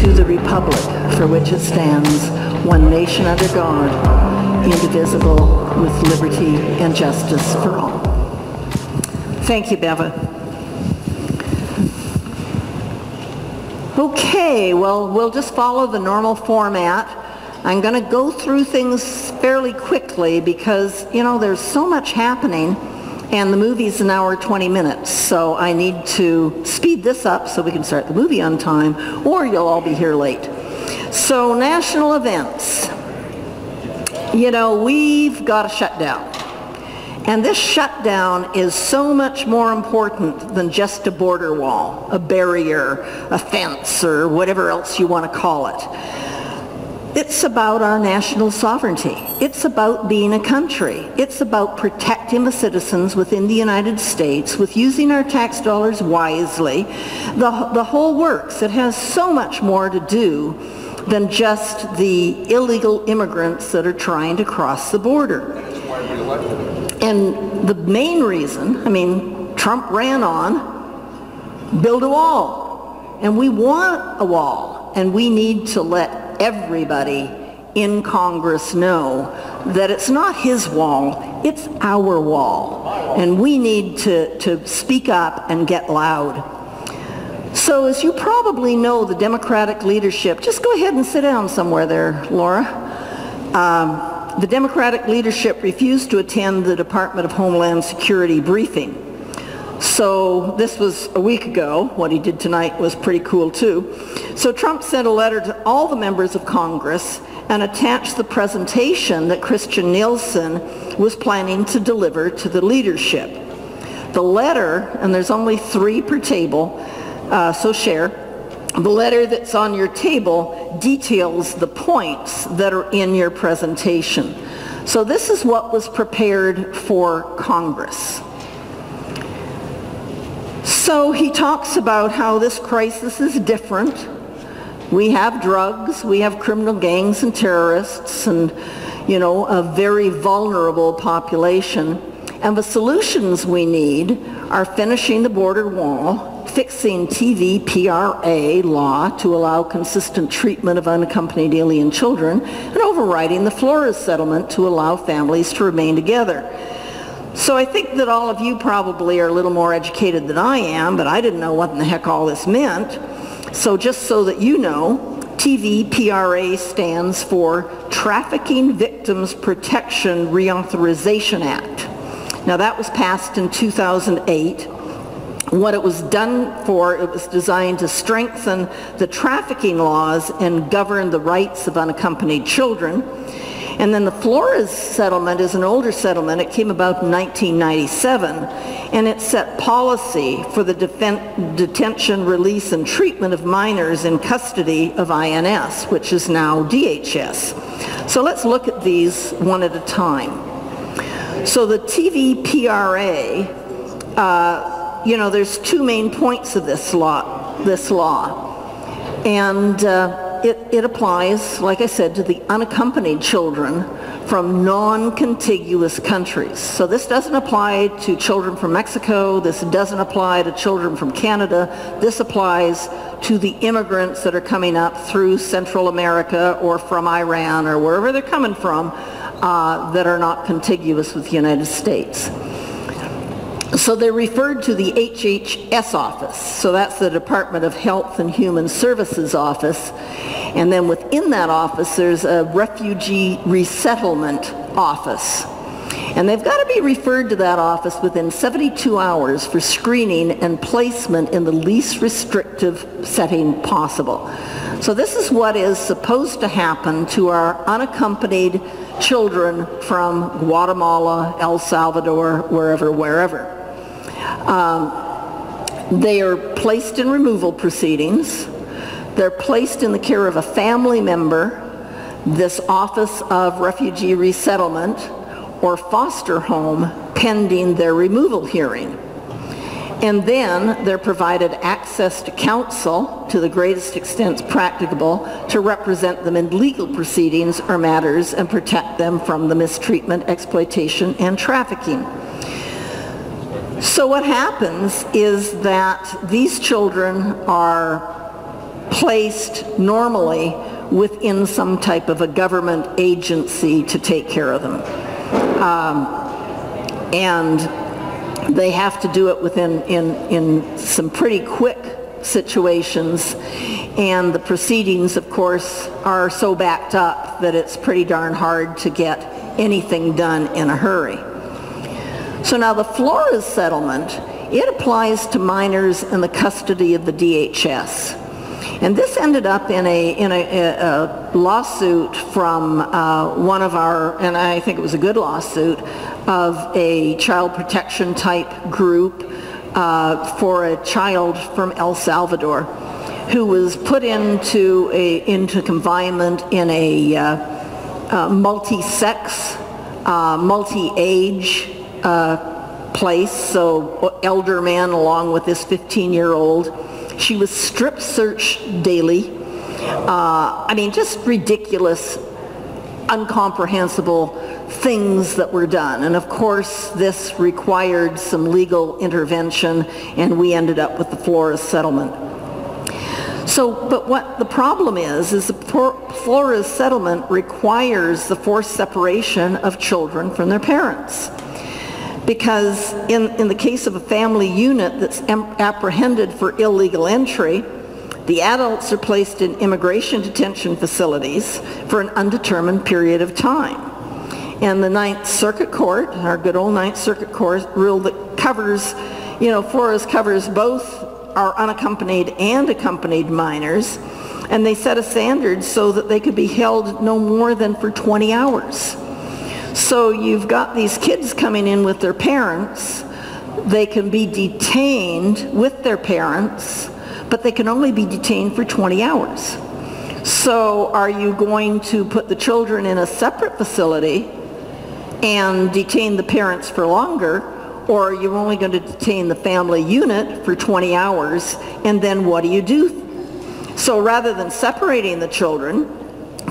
to the republic for which it stands, one nation under God, indivisible, with liberty and justice for all. Thank you, Beva. Okay, well, we'll just follow the normal format. I'm going to go through things fairly quickly because, you know, there's so much happening and the movie's an hour 20 minutes, so I need to speed this up so we can start the movie on time, or you'll all be here late. So, national events. You know, we've got a shutdown. And this shutdown is so much more important than just a border wall, a barrier, a fence, or whatever else you want to call it. It's about our national sovereignty. It's about being a country. It's about protecting the citizens within the United States with using our tax dollars wisely. The whole works. It has so much more to do than just the illegal immigrants that are trying to cross the border. That's why we elected him. And the main reason, I mean, Trump ran on, build a wall. And we want a wall. And we need to let everybody in Congress know that it's not his wall, it's our wall. And we need to speak up and get loud. So as you probably know, the Democratic leadership, just go ahead and sit down somewhere there, Laura. The Democratic leadership refused to attend the Department of Homeland Security briefing. So this was a week ago. What he did tonight was pretty cool too. So Trump sent a letter to all the members of Congress and attached the presentation that Christian Nielsen was planning to deliver to the leadership. The letter, and there's only 3 per table, so share. The letter that's on your table details the points that are in your presentation. So this is what was prepared for Congress. So he talks about how this crisis is different. We have drugs, we have criminal gangs and terrorists and, you know, a very vulnerable population. And the solutions we need are finishing the border wall, fixing TVPRA law to allow consistent treatment of unaccompanied alien children, and overriding the Flores settlement to allow families to remain together. So I think that all of you probably are a little more educated than I am, but I didn't know what in the heck all this meant. So just so that you know, TVPRA stands for Trafficking Victims Protection Reauthorization Act. Now that was passed in 2008. What it was done for, it was designed to strengthen the trafficking laws and govern the rights of unaccompanied children. And then the Flores settlement is an older settlement. It came about in 1997, and it set policy for the detention, release, and treatment of minors in custody of INS, which is now DHS. So let's look at these one at a time. So the TVPRA, you know, there's 2 main points of this law. And it applies, like I said, to the unaccompanied children from non-contiguous countries. So this doesn't apply to children from Mexico. This doesn't apply to children from Canada. This applies to the immigrants that are coming up through Central America or from Iran or wherever they're coming from that are not contiguous with the United States. So they're referred to the HHS office. So that's the Department of Health and Human Services office. And then within that office, there's a refugee resettlement office. And they've got to be referred to that office within 72 hours for screening and placement in the least restrictive setting possible. So this is what is supposed to happen to our unaccompanied children from Guatemala, El Salvador, wherever. They are placed in removal proceedings. They're placed in the care of a family member, this Office of Refugee Resettlement, or foster home pending their removal hearing. And then they're provided access to counsel to the greatest extent practicable to represent them in legal proceedings or matters and protect them from the mistreatment, exploitation, and trafficking. So what happens is that these children are placed normally within some type of a government agency to take care of them. And they have to do it within in some pretty quick situations, and the proceedings, of course, are so backed up that it's pretty darn hard to get anything done in a hurry. So now the Flores settlement, it applies to minors in the custody of the DHS. And this ended up in a lawsuit from one of our, and I think it was a good lawsuit, of a child protection type group for a child from El Salvador who was put into confinement in a multi-sex, multi-age place, so elder man along with this 15-year-old. She was strip searched daily. I mean, just ridiculous, incomprehensible things that were done. And of course, this required some legal intervention, and we ended up with the Flores settlement. So, but what the problem is the Flores settlement requires the forced separation of children from their parents. Because in the case of a family unit that's apprehended for illegal entry, the adults are placed in immigration detention facilities for an undetermined period of time. And the Ninth Circuit Court, our good old Ninth Circuit Court, rule that covers, Flores covers both our unaccompanied and accompanied minors, and they set a standard so that they could be held no more than for 20 hours. So you've got these kids coming in with their parents. They can be detained with their parents, but they can only be detained for 20 hours. So are you going to put the children in a separate facility and detain the parents for longer, or are you only going to detain the family unit for 20 hours, and then what do you do? So rather than separating the children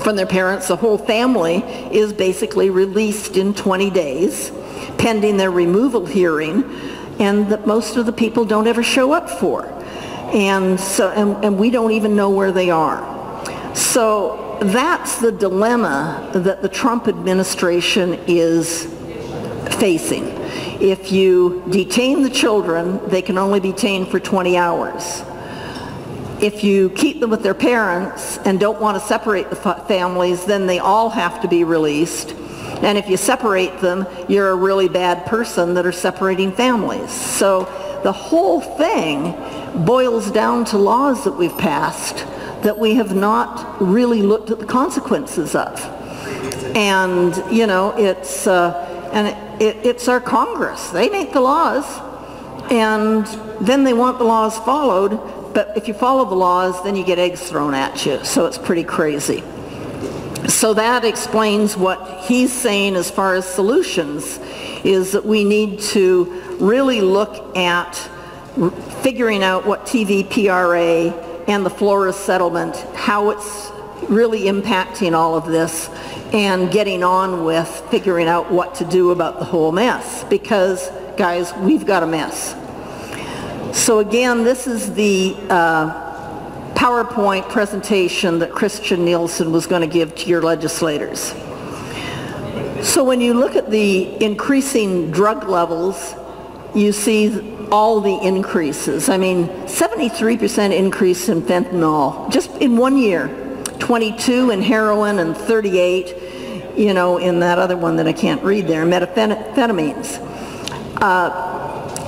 from their parents, the whole family is basically released in 20 days, pending their removal hearing, and that most of the people don't ever show up for. And so, and we don't even know where they are. So that's the dilemma that the Trump administration is facing. If you detain the children, they can only be detained for 20 hours. If you keep them with their parents and don't want to separate the families, then they all have to be released. And if you separate them, you're a really bad person that are separating families. So the whole thing boils down to laws that we've passed that we have not really looked at the consequences of. And, it's our Congress. They make the laws, and then they want the laws followed. But if you follow the laws, then you get eggs thrown at you. So it's pretty crazy. So that explains what he's saying as far as solutions, is that we need to really look at figuring out what TVPRA and the Flores settlement, how it's really impacting all of this, and getting on with figuring out what to do about the whole mess. Because, guys, we've got a mess. So again, this is the PowerPoint presentation that Christian Nielsen was going to give to your legislators. So when you look at the increasing drug levels, you see all the increases. I mean, 73% increase in fentanyl just in 1 year, 22 in heroin, and 38, in that other one that I can't read there, methamphetamines.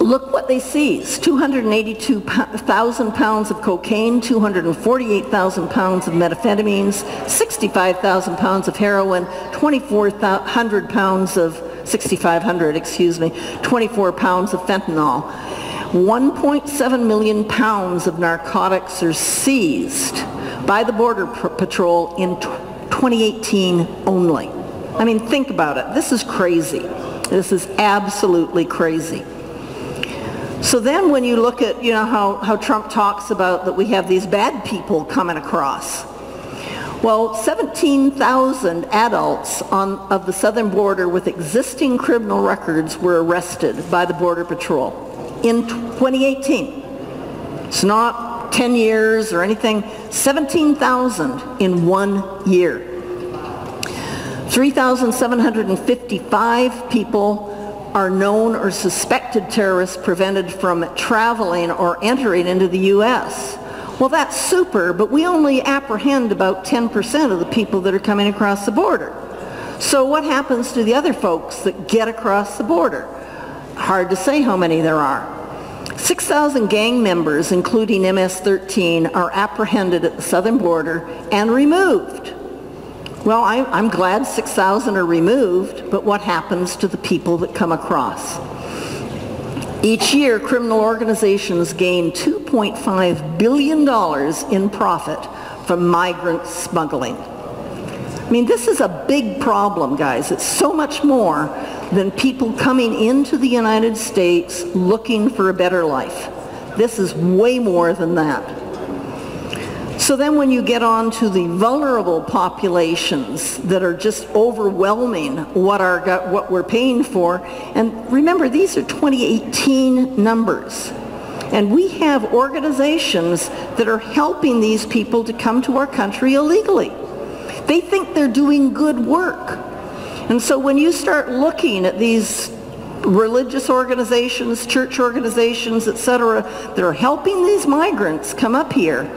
Look what they seized: 282,000 pounds of cocaine, 248,000 pounds of methamphetamines, 65,000 pounds of heroin, 2,400 pounds of 24 pounds of fentanyl. 1.7 million pounds of narcotics are seized by the Border Patrol in 2018 only. I mean, think about it. This is crazy. This is absolutely crazy. So then when you look at, how Trump talks about that we have these bad people coming across. Well, 17,000 adults of the southern border with existing criminal records were arrested by the Border Patrol in 2018. It's not 10 years or anything. 17,000 in 1 year. 3,755 people are known or suspected terrorists prevented from traveling or entering into the U.S. Well, that's super, but we only apprehend about 10% of the people that are coming across the border. So what happens to the other folks that get across the border? Hard to say how many there are. 6,000 gang members, including MS-13, are apprehended at the southern border and removed. Well, I'm glad 6,000 are removed, but what happens to the people that come across? Each year, criminal organizations gain $2.5 billion in profit from migrant smuggling. I mean, this is a big problem, guys. It's so much more than people coming into the United States looking for a better life. This is way more than that. So then when you get on to the vulnerable populations that are just overwhelming what we're paying for, and remember, these are 2018 numbers. And we have organizations that are helping these people to come to our country illegally. They think they're doing good work. And so when you start looking at these religious organizations, church organizations, etc., that are helping these migrants come up here,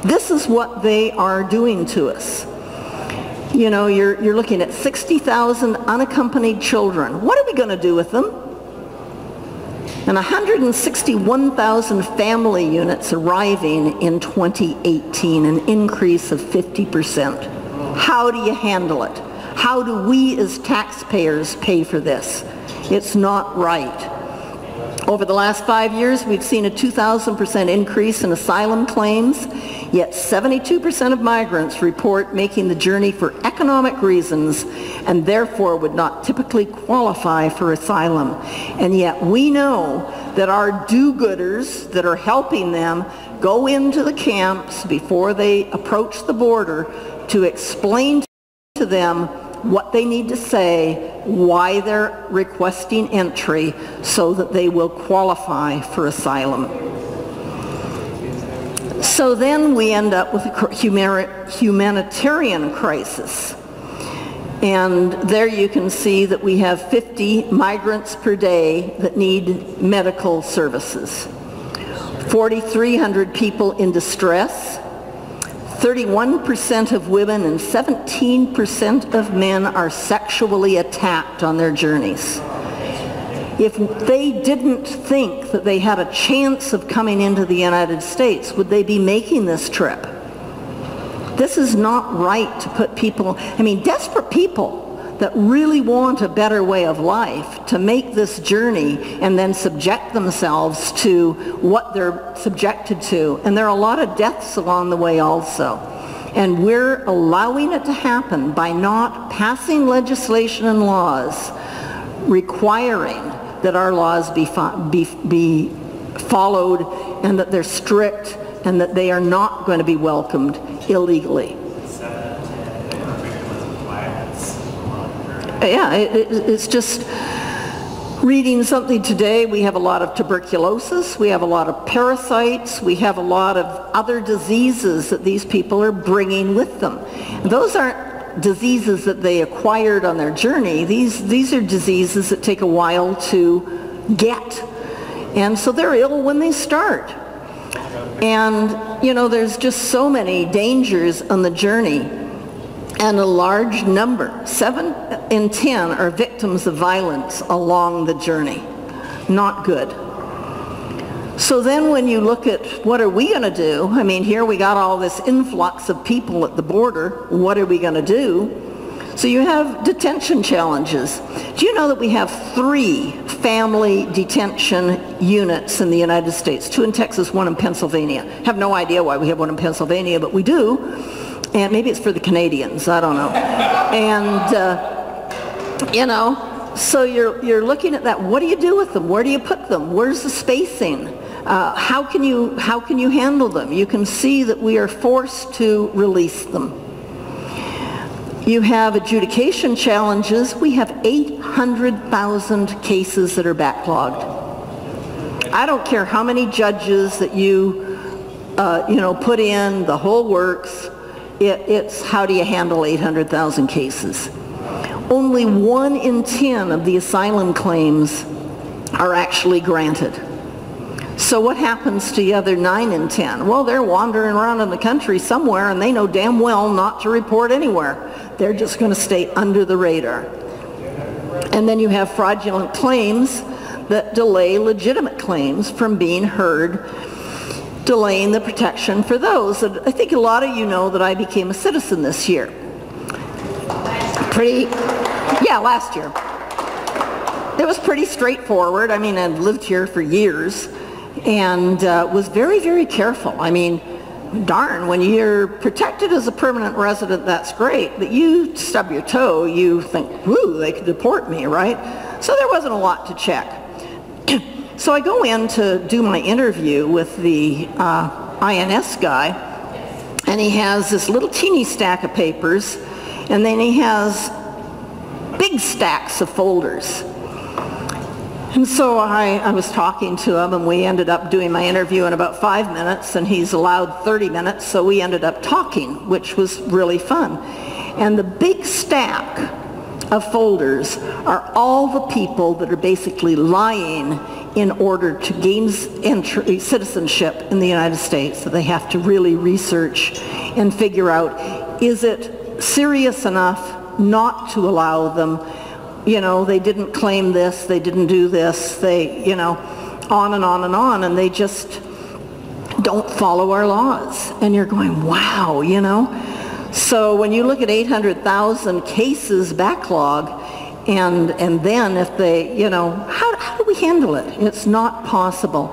this is what they are doing to us. You know, you're looking at 60,000 unaccompanied children. What are we going to do with them? And 161,000 family units arriving in 2018, an increase of 50%. How do you handle it? How do we as taxpayers pay for this? It's not right. Over the last 5 years, we've seen a 2,000% increase in asylum claims, yet 72% of migrants report making the journey for economic reasons and therefore would not typically qualify for asylum. And yet we know that our do-gooders that are helping them go into the camps before they approach the border to explain to them what they need to say, why they're requesting entry, so that they will qualify for asylum. So then we end up with a humanitarian crisis. And there you can see that we have 50 migrants per day that need medical services. 4,300 people in distress. 31% of women and 17% of men are sexually attacked on their journeys. If they didn't think that they had a chance of coming into the United States, would they be making this trip? This is not right to put people, I mean, desperate people that really want a better way of life to make this journey and then subject themselves to what they're subjected to. And there are a lot of deaths along the way also. And we're allowing it to happen by not passing legislation and laws requiring that our laws be followed and that they're strict and that they are not going to be welcomed illegally. Yeah, it's just reading something today. We have a lot of tuberculosis, we have a lot of parasites, we have a lot of other diseases that these people are bringing with them. Those aren't diseases that they acquired on their journey. These are diseases that take a while to get. And so they're ill when they start. And, you know, there's just so many dangers on the journey. And a large number, 7 in 10, are victims of violence along the journey. Not good. So then when you look at what are we going to do, I mean, here we got all this influx of people at the border. What are we going to do? So you have detention challenges. Do you know that we have 3 family detention units in the United States? 2 in Texas, 1 in Pennsylvania. Have no idea why we have 1 in Pennsylvania, but we do. And maybe it's for the Canadians, I don't know. And, you know, so you're looking at that. What do you do with them? Where do you put them? Where's the spacing? How can you handle them? You can see that we are forced to release them. You have adjudication challenges. We have 800,000 cases that are backlogged. I don't care how many judges that you put in the whole works. It's how do you handle 800,000 cases? Only 1 in 10 of the asylum claims are actually granted. So what happens to the other 9 in 10? Well, they're wandering around in the country somewhere and they know damn well not to report anywhere. They're just going to stay under the radar. And then you have fraudulent claims that delay legitimate claims from being heard, delaying the protection for those. And I think a lot of you know that I became a citizen this year. Last year. It was pretty straightforward. I mean, I've lived here for years and was very, very careful. I mean, darn, when you're protected as a permanent resident, that's great, but you stub your toe, you think, whoo, they could deport me, right? So there wasn't a lot to check. So I go in to do my interview with the INS guy, and he has this little teeny stack of papers, and then he has big stacks of folders. And so I was talking to him, and we ended up doing my interview in about 5 minutes, and he's allowed 30 minutes, so we ended up talking, which was really fun. And the big stack of folders are all the people that are basically lying in order to gain citizenship in the United States. So they have to really research and figure out, is it serious enough not to allow them? You know, they didn't claim this, they didn't do this, they, on and on and on, and they just don't follow our laws. And you're going, wow, So when you look at 800,000 cases backlog, and then if they, how do we handle it? It's not possible.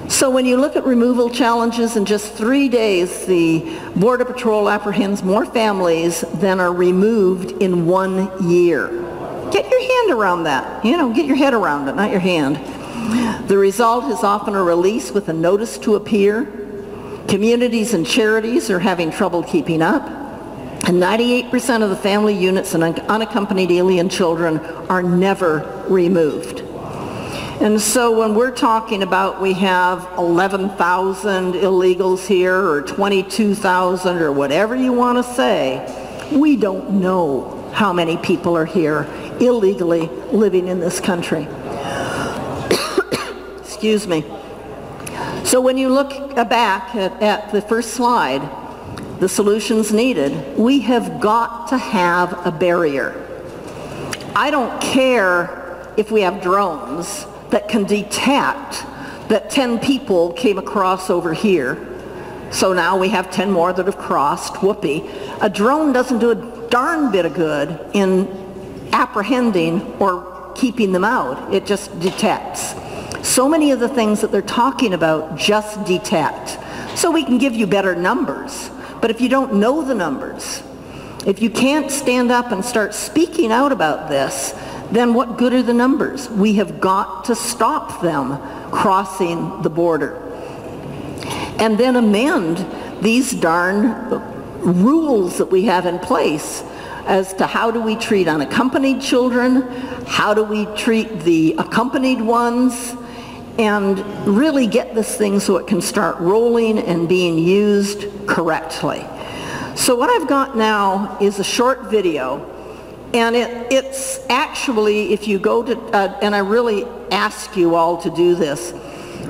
So when you look at removal challenges, in just 3 days, the Border Patrol apprehends more families than are removed in 1 year. Get your hand around that. Get your head around it, not your hand. The result is often a release with a notice to appear. Communities and charities are having trouble keeping up. And 98% of the family units and unaccompanied alien children are never removed. And so when we're talking about we have 11,000 illegals here, or 22,000, or whatever you want to say, we don't know how many people are here illegally living in this country. Excuse me. So when you look back at the first slide, the solutions needed, we have got to have a barrier. I don't care if we have drones that can detect that 10 people came across over here. So now we have 10 more that have crossed, whoopee. A drone doesn't do a darn bit of good in apprehending or keeping them out. It just detects. So many of the things that they're talking about just detect. So we can give you better numbers, but if you don't know the numbers, if you can't stand up and start speaking out about this, then what good are the numbers? We have got to stop them crossing the border. And then amend these darn rules that we have in place as to how do we treat unaccompanied children, how do we treat the accompanied ones, and really get this thing so it can start rolling and being used correctly. So what I've got now is a short video, and it's actually, if you go to, and I really ask you all to do this,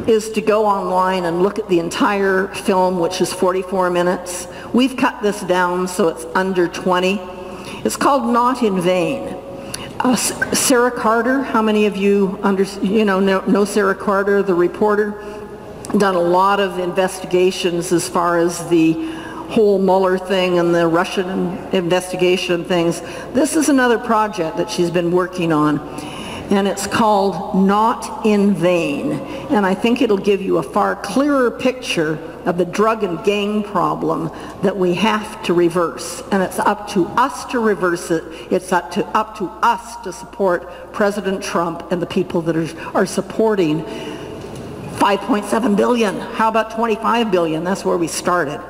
is to go online and look at the entire film, which is 44 minutes. We've cut this down so it's under 20. It's called Not in Vain. Sara Carter, how many of you know Sara Carter, the reporter? Done a lot of investigations as far as the whole Mueller thing and the Russian investigation things. This is another project that she's been working on, and it's called Not in Vain. And I think it'll give you a far clearer picture of the drug and gang problem that we have to reverse. And it's up to us to reverse it. It's up to us to support President Trump and the people that are supporting 5.7 billion. How about 25 billion? That's where we started.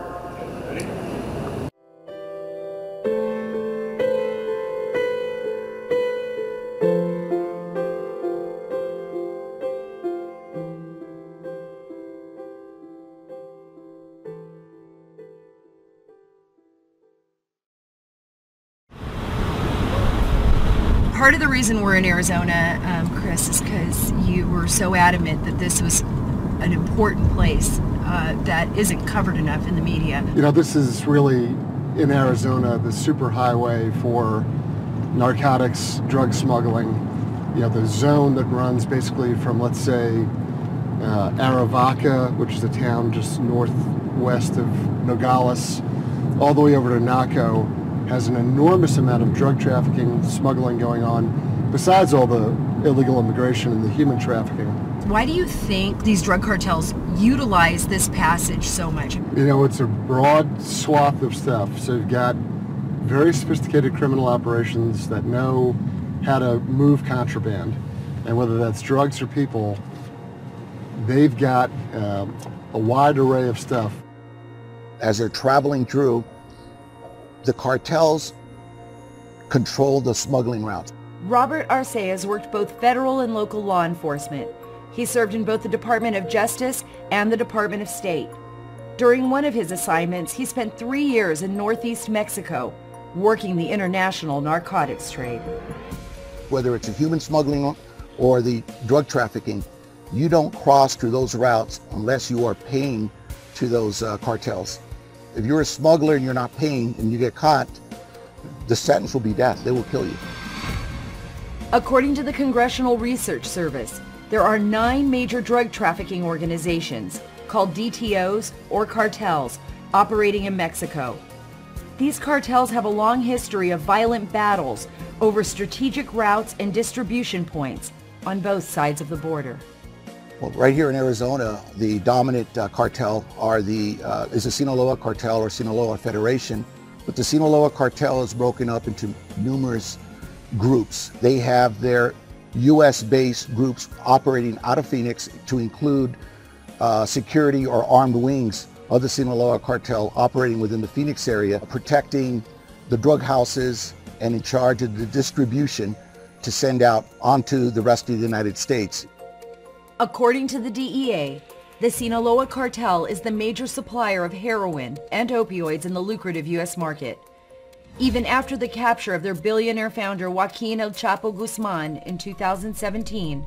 Part of the reason we're in Arizona, Chris, is because you were so adamant that this was an important place that isn't covered enough in the media. You know, this is really, in Arizona, the superhighway for narcotics, drug smuggling. You know, the zone that runs basically from, let's say, Aravaca, which is a town just northwest of Nogales, all the way over to Naco, has an enormous amount of drug trafficking, smuggling going on, besides all the illegal immigration and the human trafficking. Why do you think these drug cartels utilize this passage so much? You know, it's a broad swath of stuff. So you've got very sophisticated criminal operations that know how to move contraband, and whether that's drugs or people, they've got a wide array of stuff. As they're traveling through, the cartels control the smuggling routes. Robert Arce has worked both federal and local law enforcement. He served in both the Department of Justice and the Department of State. During one of his assignments, he spent 3 years in northeast Mexico, working the international narcotics trade. Whether it's a human smuggling or the drug trafficking, you don't cross through those routes unless you are paying to those cartels. If you're a smuggler and you're not paying and you get caught, the sentence will be death. They will kill you. According to the Congressional Research Service, there are 9 major drug trafficking organizations called DTOs or cartels operating in Mexico. These cartels have a long history of violent battles over strategic routes and distribution points on both sides of the border. Well, right here in Arizona, the dominant cartel is the Sinaloa Cartel or Sinaloa Federation, but the Sinaloa Cartel is broken up into numerous groups. They have their U.S.-based groups operating out of Phoenix to include security or armed wings of the Sinaloa Cartel operating within the Phoenix area, protecting the drug houses and in charge of the distribution to send out onto the rest of the United States. According to the DEA, the Sinaloa Cartel is the major supplier of heroin and opioids in the lucrative U.S. market. Even after the capture of their billionaire founder Joaquin El Chapo Guzman in 2017,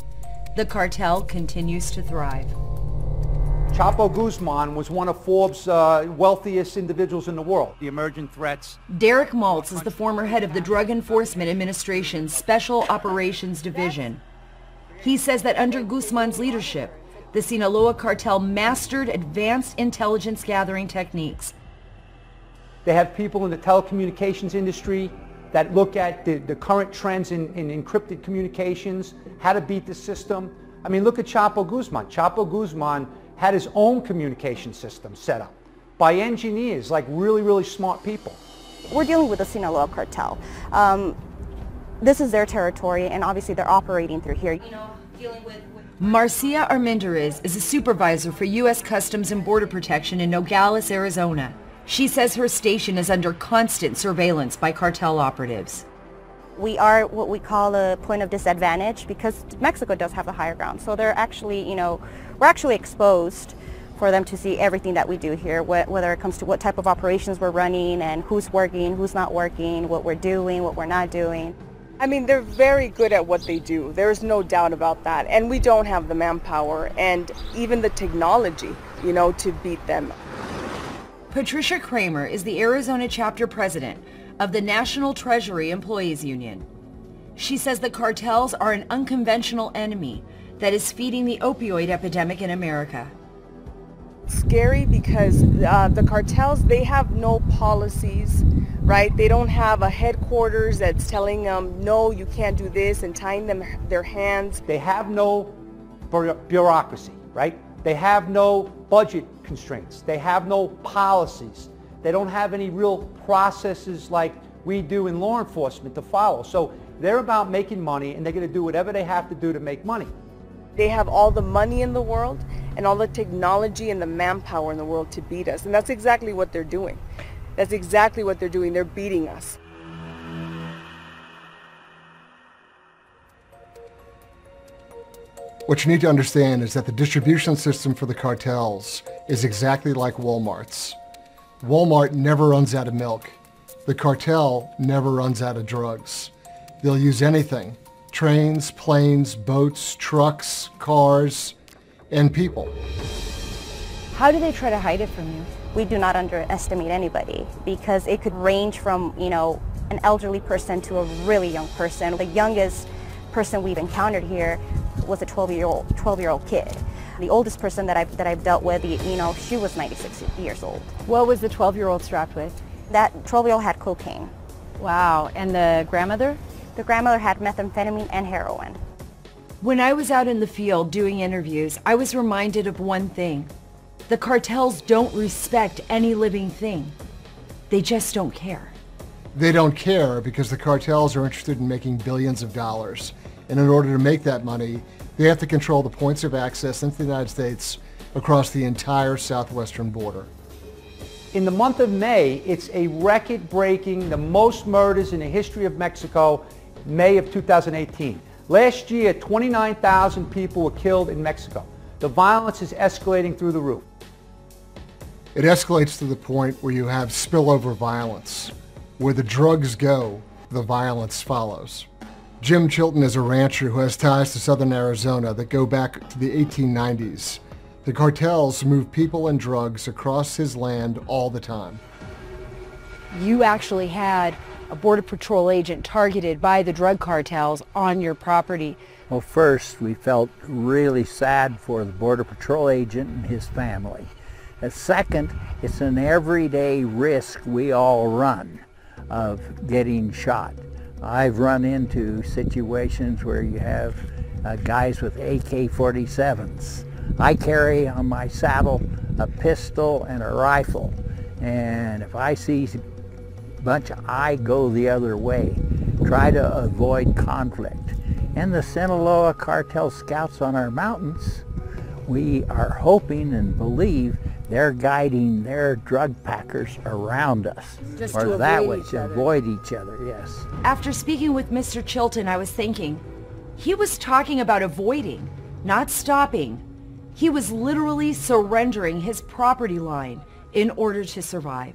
the cartel continues to thrive. Chapo Guzman was one of Forbes' wealthiest individuals in the world. The emerging threats. Derek Maltz is the former head of the Drug Enforcement Administration's Special Operations Division. He says that under Guzman's leadership, the Sinaloa cartel mastered advanced intelligence gathering techniques. They have people in the telecommunications industry that look at the current trends in encrypted communications, how to beat the system. I mean, look at Chapo Guzman. Chapo Guzman had his own communication system set up by engineers, like really, really smart people. We're dealing with the Sinaloa cartel. This is their territory, and obviously they're operating through here. Marcia Armendariz is a supervisor for U.S. Customs and Border Protection in Nogales, Arizona. She says her station is under constant surveillance by cartel operatives. We are what we call a point of disadvantage because Mexico does have the higher ground. So they're actually, we're actually exposed for them to see everything that we do here, whether it comes to what type of operations we're running and who's working, who's not working, what we're doing, what we're not doing. I mean, they're very good at what they do. There's no doubt about that. And we don't have the manpower and even the technology, to beat them. Patricia Kramer is the Arizona chapter president of the National Treasury Employees Union. She says the cartels are an unconventional enemy that is feeding the opioid epidemic in America. Scary because the cartels, they have no policies, right? They don't have a headquarters that's telling them, no, you can't do this, and tying them their hands. They have no bureaucracy, right? They have no budget constraints. They have no policies. They don't have any real processes like we do in law enforcement to follow. So they're about making money, and they're going to do whatever they have to do to make money. They have all the money in the world and all the technology and the manpower in the world to beat us. And that's exactly what they're doing. That's exactly what they're doing. They're beating us. What you need to understand is that the distribution system for the cartels is exactly like Walmart's. Walmart never runs out of milk. The cartel never runs out of drugs. They'll use anything: trains, planes, boats, trucks, cars, and people. How do they try to hide it from you? We do not underestimate anybody because it could range from, an elderly person to a really young person. The youngest person we've encountered here was a 12-year-old kid. The oldest person that I've dealt with, she was 96 years old. What was the 12-year-old strapped with? That 12-year-old had cocaine. Wow, and the grandmother? The grandmother had methamphetamine and heroin. When I was out in the field doing interviews, I was reminded of one thing. The cartels don't respect any living thing. They just don't care. They don't care because the cartels are interested in making billions of dollars. And in order to make that money, they have to control the points of access into the United States across the entire southwestern border. In the month of May, it's a record-breaking, the most murders in the history of Mexico, May of 2018. Last year, 29,000 people were killed in Mexico. The violence is escalating through the roof. It escalates to the point where you have spillover violence. Where the drugs go, the violence follows. Jim Chilton is a rancher who has ties to southern Arizona that go back to the 1890s. The cartels move people and drugs across his land all the time. You actually had a Border Patrol agent targeted by the drug cartels on your property. Well, first, we felt really sad for the Border Patrol agent and his family. And second, it's an everyday risk we all run of getting shot. I've run into situations where you have guys with AK-47s. I carry on my saddle a pistol and a rifle, and if I see a bunch, I go the other way, try to avoid conflict. And the Sinaloa cartel scouts on our mountains, we are hoping and believe they're guiding their drug packers around us. Just or to that avoid way, each to other. avoid each other, yes. After speaking with Mr. Chilton, I was thinking, he was talking about avoiding, not stopping. He was literally surrendering his property line in order to survive.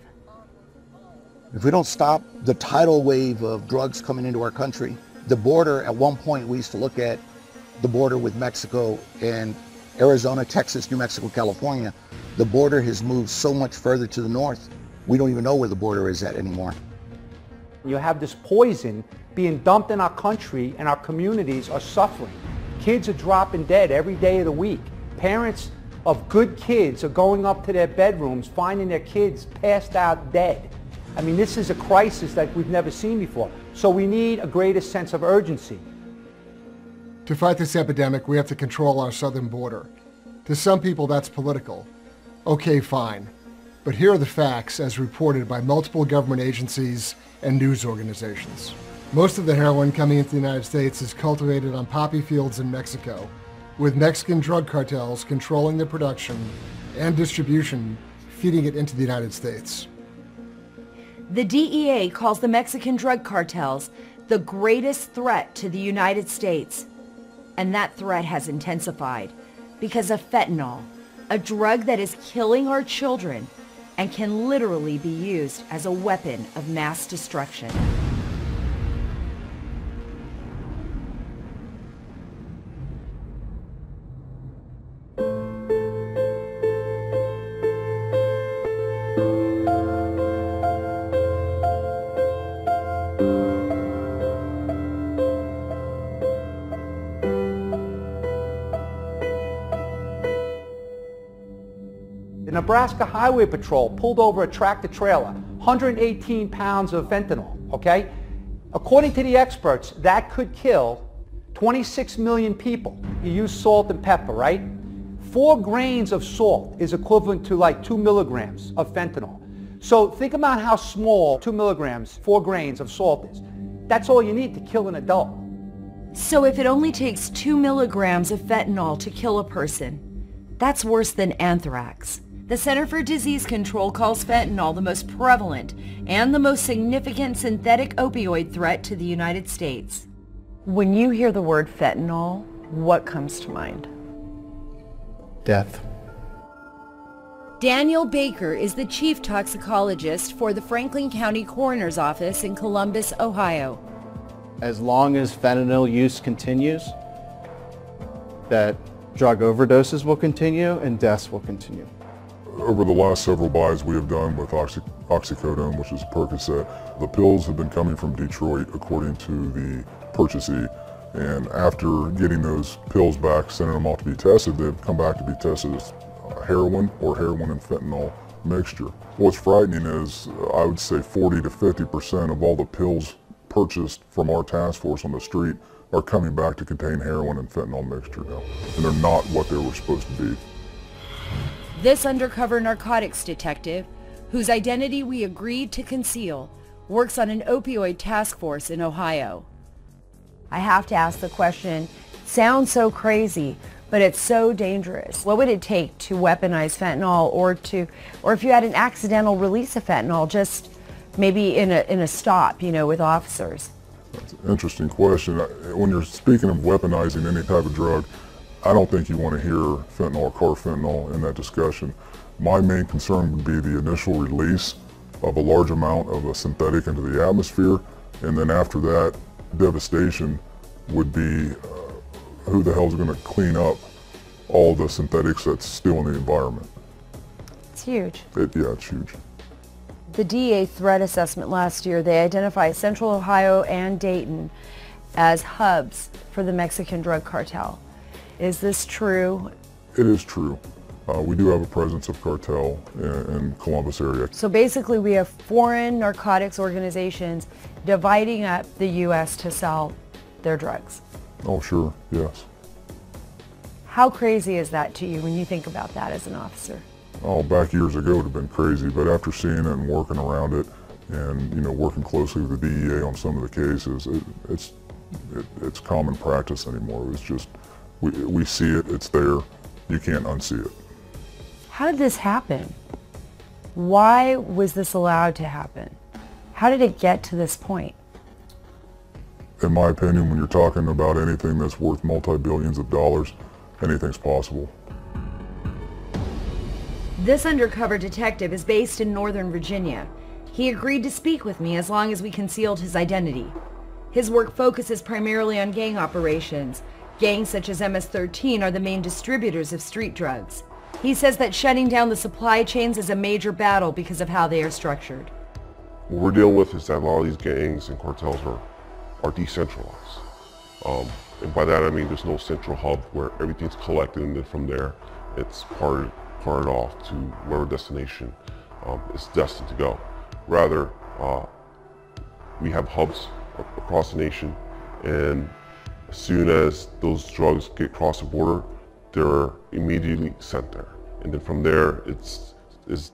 If we don't stop the tidal wave of drugs coming into our country, the border, at one point we used to look at the border with Mexico and Arizona, Texas, New Mexico, California. The border has moved so much further to the north, we don't even know where the border is at anymore. You have this poison being dumped in our country and our communities are suffering. Kids are dropping dead every day of the week. Parents of good kids are going up to their bedrooms, finding their kids passed out dead. I mean, this is a crisis that we've never seen before. So we need a greater sense of urgency. To fight this epidemic, we have to control our southern border. To some people, that's political. Okay, fine. But here are the facts as reported by multiple government agencies and news organizations. Most of the heroin coming into the United States is cultivated on poppy fields in Mexico, with Mexican drug cartels controlling the production and distribution, feeding it into the United States. The DEA calls the Mexican drug cartels the greatest threat to the United States. And that threat has intensified because of fentanyl, a drug that is killing our children and can literally be used as a weapon of mass destruction. The Nebraska Highway Patrol pulled over a tractor trailer, 118 pounds of fentanyl, okay? According to the experts, that could kill 26 million people. You use salt and pepper, right? 4 grains of salt is equivalent to like 2 milligrams of fentanyl. So think about how small 2 milligrams, 4 grains of salt is. That's all you need to kill an adult. So if it only takes 2 milligrams of fentanyl to kill a person, that's worse than anthrax. The Center for Disease Control calls fentanyl the most prevalent and the most significant synthetic opioid threat to the United States. When you hear the word fentanyl, what comes to mind? Death. Daniel Baker is the chief toxicologist for the Franklin County Coroner's Office in Columbus, Ohio. as long as fentanyl use continues, that drug overdoses will continue and deaths will continue. Over the last several buys we have done with oxycodone, which is Percocet, the pills have been coming from Detroit according to the purchasee. And after getting those pills back, sending them off to be tested, they've come back to be tested as heroin or heroin and fentanyl mixture. What's frightening is I would say 40 to 50% of all the pills purchased from our task force on the street are coming back to contain heroin and fentanyl mixture now. And they're not what they were supposed to be. This undercover narcotics detective, whose identity we agreed to conceal, works on an opioid task force in Ohio. I have to ask the question, sounds so crazy, but it's so dangerous. What would it take to weaponize fentanyl, or if you had an accidental release of fentanyl, just maybe in a stop, with officers? That's an interesting question. When you're speaking of weaponizing any type of drug, I don't think you want to hear fentanyl or carfentanil in that discussion. My main concern would be the initial release of a large amount of a synthetic into the atmosphere, and then after that, devastation would be who the hell is going to clean up all the synthetics that's still in the environment. It's huge. Yeah, it's huge. The DEA threat assessment last year, they identified Central Ohio and Dayton as hubs for the Mexican drug cartel. Is this true? It is true. We do have a presence of cartel in Columbus area. So basically we have foreign narcotics organizations dividing up the U.S. to sell their drugs. Oh, sure, yes. How crazy is that to you when you think about that as an officer? Oh, back years ago it would have been crazy, but after seeing it and working around it and, working closely with the DEA on some of the cases, it's common practice anymore. It's just, we see it, it's there, you can't unsee it. How did this happen? Why was this allowed to happen? How did it get to this point? In my opinion, when you're talking about anything that's worth multi-billions of dollars, anything's possible. This undercover detective is based in Northern Virginia. He agreed to speak with me as long as we concealed his identity. His work focuses primarily on gang operations. Gangs such as MS-13 are the main distributors of street drugs. He says that shutting down the supply chains is a major battle because of how they are structured. What we're dealing with is that a lot of these gangs and cartels are decentralized. And by that I mean there's no central hub where everything's collected and then from there it's parted off to whatever destination it's destined to go. Rather, we have hubs across the nation, and as soon as those drugs get across the border, they're immediately sent there. And then from there, it's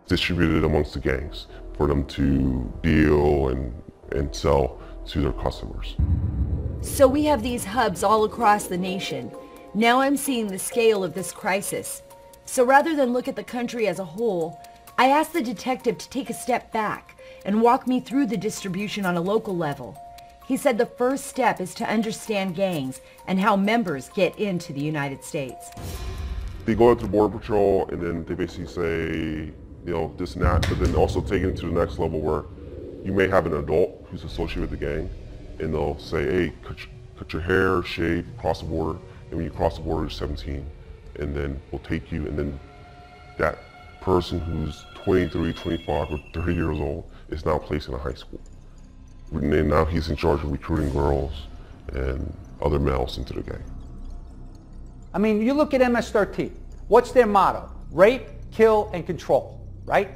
distributed amongst the gangs for them to deal and sell to their customers. So we have these hubs all across the nation. Now I'm seeing the scale of this crisis. So rather than look at the country as a whole, I asked the detective to take a step back and walk me through the distribution on a local level. He said the first step is to understand gangs and how members get into the United States. They go out to Border Patrol and then they basically say, this and that, but then also take it to the next level where you may have an adult who's associated with the gang, and they'll say, hey, cut your hair, shave, cross the border, and when you cross the border, you're 17, and then we'll take you, and then that person who's 23, 25, or 30 years old is now placed in a high school. And now he's in charge of recruiting girls and other males into the gang. I mean, you look at MS-13. What's their motto? Rape, kill, and control, right?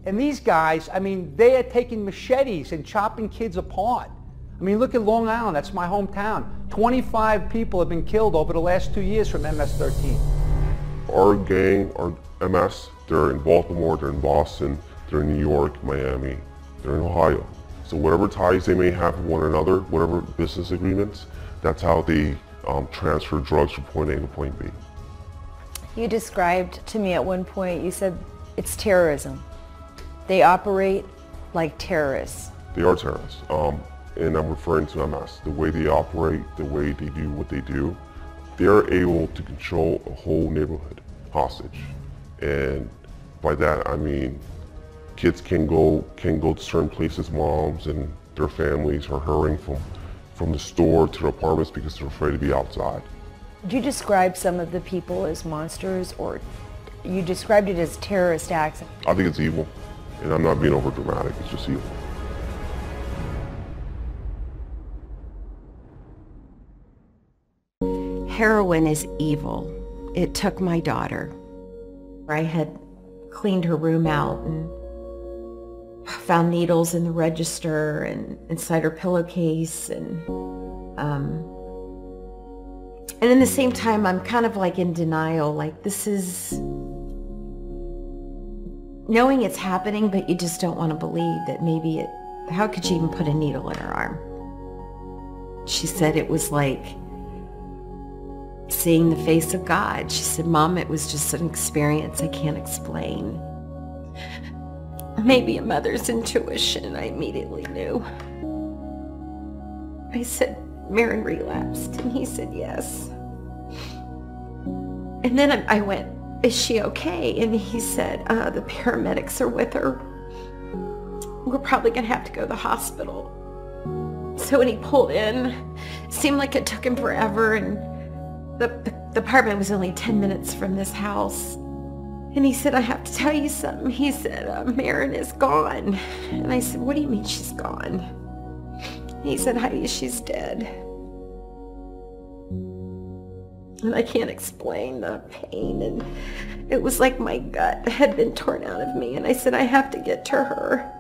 And these guys, I mean, they are taking machetes and chopping kids apart. I mean, look at Long Island, that's my hometown. 25 people have been killed over the last 2 years from MS-13. Our gang, our MS, they're in Baltimore, they're in Boston, they're in New York, Miami, they're in Ohio. So whatever ties they may have with one another, whatever business agreements, that's how they transfer drugs from point A to point B. You described to me at one point, you said it's terrorism. They operate like terrorists. They are terrorists, and I'm referring to MS. The way they operate, the way they do what they do, they're able to control a whole neighborhood hostage. And by that I mean kids can go to certain places, moms and their families are hurrying from from the store to the apartments because they're afraid to be outside. Did you describe some of the people as monsters, or you described it as terrorist acts? I think it's evil, and I'm not being over dramatic, it's just evil. Heroin is evil. It took my daughter. I had cleaned her room out and found needles in the register and inside her pillowcase, and at the same time I'm kind of like in denial, like this is knowing it's happening, but you just don't want to believe that maybe it, how could she even put a needle in her arm? She said it was like seeing the face of God. She said, Mom, it was just an experience I can't explain. Maybe a mother's intuition, I immediately knew. I said, Marin relapsed, and he said yes. And then I went, is she okay? And he said, the paramedics are with her. We're probably gonna have to go to the hospital. So when he pulled in, it seemed like it took him forever, and the apartment was only 10 minutes from this house. And he said, I have to tell you something. He said, Marin is gone. And I said, what do you mean she's gone? He said, Heidi, she's dead. And I can't explain the pain. And it was like my gut had been torn out of me. And I said, I have to get to her.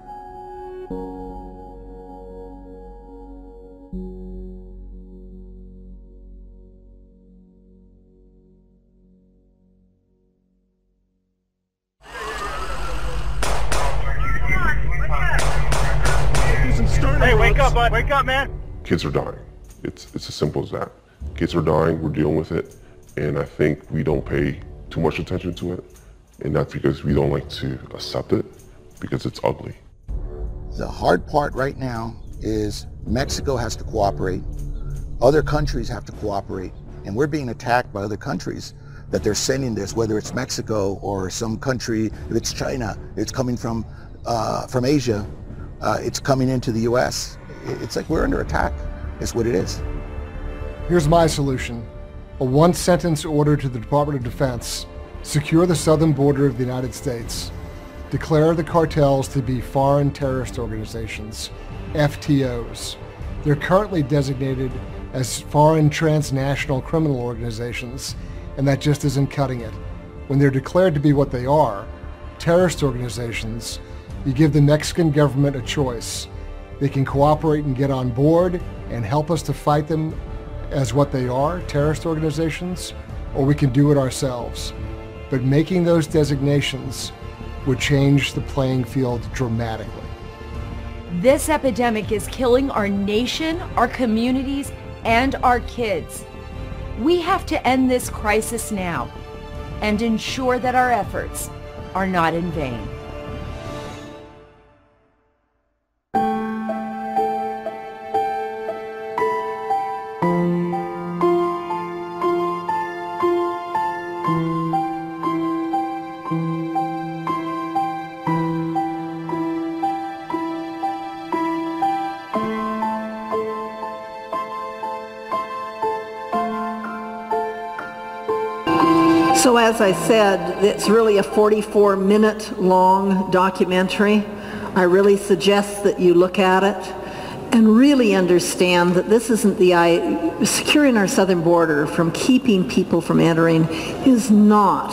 Hey, wake up, bud. Wake up, man. Kids are dying. It's as simple as that. Kids are dying, we're dealing with it, and I think we don't pay too much attention to it, and that's because we don't like to accept it, because it's ugly. The hard part right now is Mexico has to cooperate, other countries have to cooperate, and we're being attacked by other countries that they're sending this, whether it's Mexico or some country, if it's China, it's coming from Asia, it's coming into the US. It's like we're under attack, is what it is. Here's my solution. A one-sentence order to the Department of Defense. Secure the southern border of the United States. Declare the cartels to be foreign terrorist organizations, FTOs. They're currently designated as foreign transnational criminal organizations, and that just isn't cutting it. When they're declared to be what they are, terrorist organizations, you give the Mexican government a choice. They can cooperate and get on board and help us to fight them as what they are, terrorist organizations, or we can do it ourselves. But making those designations would change the playing field dramatically. This epidemic is killing our nation, our communities, and our kids. We have to end this crisis now and ensure that our efforts are not in vain. So as I said, it's really a 44-minute long documentary. I really suggest that you look at it and really understand that this isn't securing our southern border from keeping people from entering is not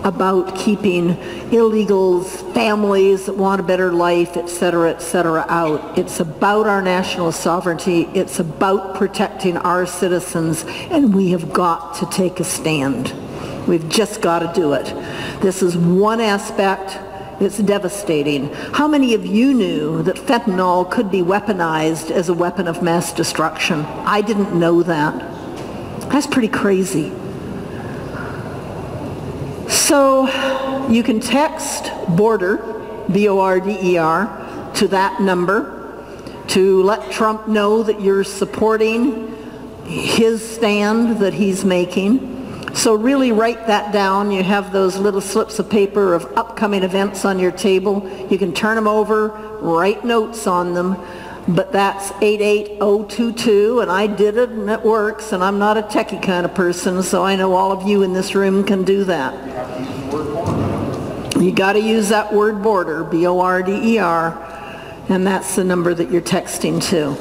about keeping illegals, families that want a better life, etc., out. It's about our national sovereignty. It's about protecting our citizens, and we have got to take a stand. We've just got to do it. This is one aspect. It's devastating. How many of you knew that fentanyl could be weaponized as a weapon of mass destruction? I didn't know that. That's pretty crazy. So you can text BORDER, B-O-R-D-E-R, to that number to let Trump know that you're supporting his stand that he's making. So really write that down. You have those little slips of paper of upcoming events on your table. You can turn them over, write notes on them. but that's 88022, and I did it and it works, and I'm not a techie kind of person, so I know all of you in this room can do that. You got to use that word border, B-O-R-D-E-R, and that's the number that you're texting to.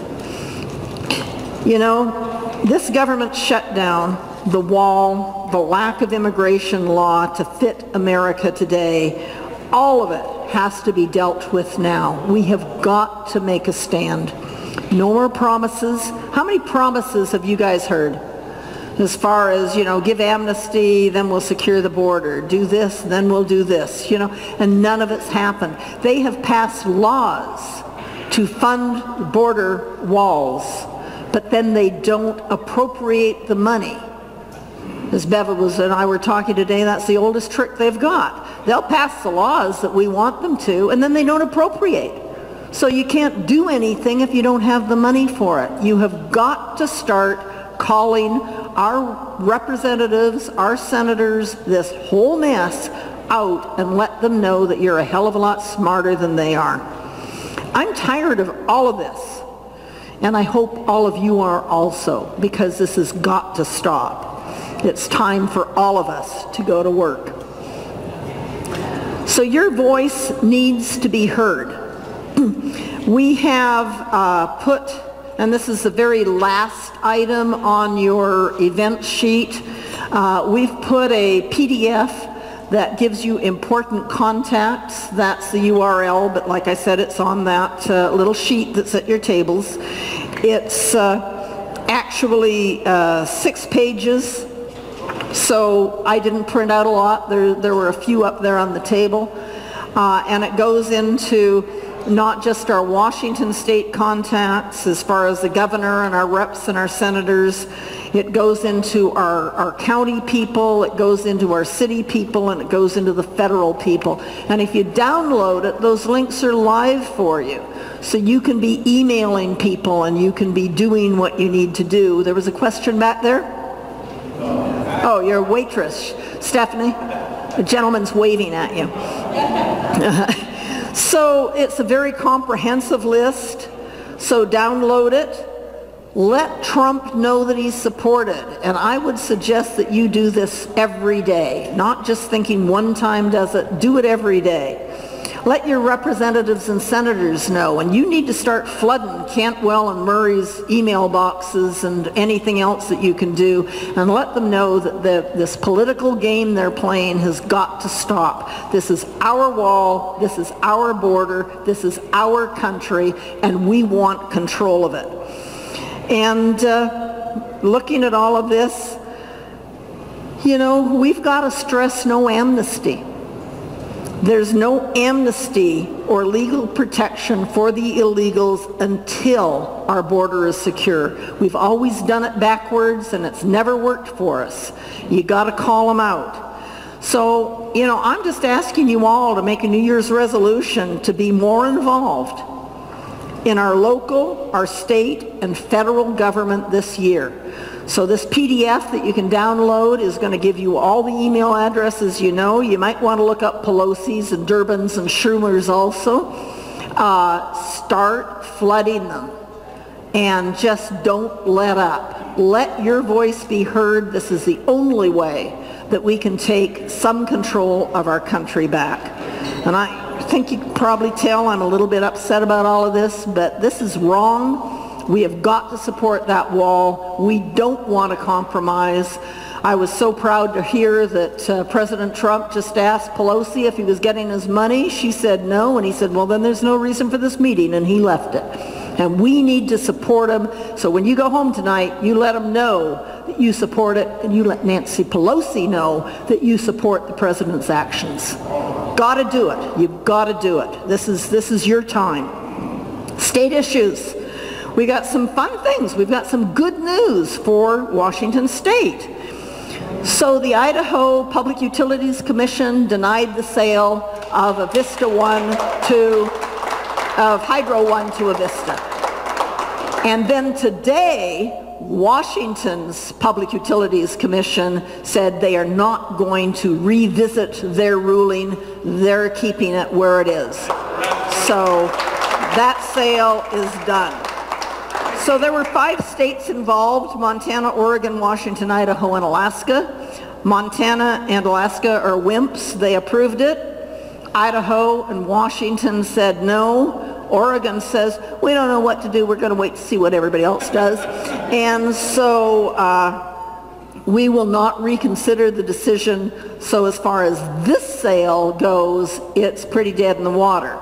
You know, this government shutdown, the wall, the lack of immigration law to fit America today, all of it has to be dealt with now. We have got to make a stand. No more promises. How many promises have you guys heard? As far as, you know, give amnesty, then we'll secure the border. Do this, then we'll do this, you know, and none of it's happened. They have passed laws to fund border walls, but then they don't appropriate the money. As Beva and I were talking today, that's the oldest trick they've got. They'll pass the laws that we want them to, and then they don't appropriate. So you can't do anything if you don't have the money for it. You have got to start calling our representatives, our senators, this whole mess out and let them know that you're a hell of a lot smarter than they are. I'm tired of all of this, and I hope all of you are also, because this has got to stop. It's time for all of us to go to work. So your voice needs to be heard. We have put, and this is the very last item on your event sheet, we've put a PDF that gives you important contacts. That's the URL, but like I said, it's on that little sheet that's at your tables. It's actually 6 pages. So I didn't print out a lot. There were a few up there on the table. And it goes into not just our Washington state contacts as far as the governor and our reps and our senators. It goes into our county people, it goes into our city people, and it goes into the federal people. And if you download it, those links are live for you. So you can be emailing people and you can be doing what you need to do. There was a question back there? Oh, you're a waitress, Stephanie. The gentleman's waving at you. So it's a very comprehensive list. So download it. Let Trump know that he's supported. And I would suggest that you do this every day, not just thinking one time does it. Do it every day. Let your representatives and senators know, and you need to start flooding Cantwell and Murray's email boxes and anything else that you can do, and let them know that this political game they're playing has got to stop. This is our wall, this is our border, this is our country, and we want control of it. And looking at all of this, you know, we've got to stress no amnesty. There's no amnesty or legal protection for the illegals until our border is secure. We've always done it backwards, and it's never worked for us. You got to call them out. So, you know, I'm just asking you all to make a New Year's resolution to be more involved in our local, our state, and federal government this year. So this PDF that you can download is going to give you all the email addresses you know. You might want to look up Pelosi's and Durbin's and Schumer's also. Start flooding them and just don't let up. Let your voice be heard. This is the only way that we can take some control of our country back. And I think you can probably tell I'm a little bit upset about all of this, but this is wrong. We have got to support that wall. We don't want to compromise. I was so proud to hear that President Trump just asked Pelosi if he was getting his money. She said no, and he said, well, then there's no reason for this meeting, and he left it. And we need to support him. So when you go home tonight, you let him know that you support it, and you let Nancy Pelosi know that you support the president's actions. Got to do it. You've got to do it. This is your time. State issues. We got some fun things. We've got some good news for Washington State. So the Idaho Public Utilities Commission denied the sale of Avista 1 of Hydro 1 to Avista. And then today, Washington's Public Utilities Commission said they are not going to revisit their ruling. They're keeping it where it is. So That sale is done. So there were 5 states involved: Montana, Oregon, Washington, Idaho, and Alaska. Montana and Alaska are wimps. They approved it. Idaho and Washington said no. Oregon says, we don't know what to do. We're going to wait to see what everybody else does. And so we will not reconsider the decision. So as far as this sale goes, it's pretty dead in the water.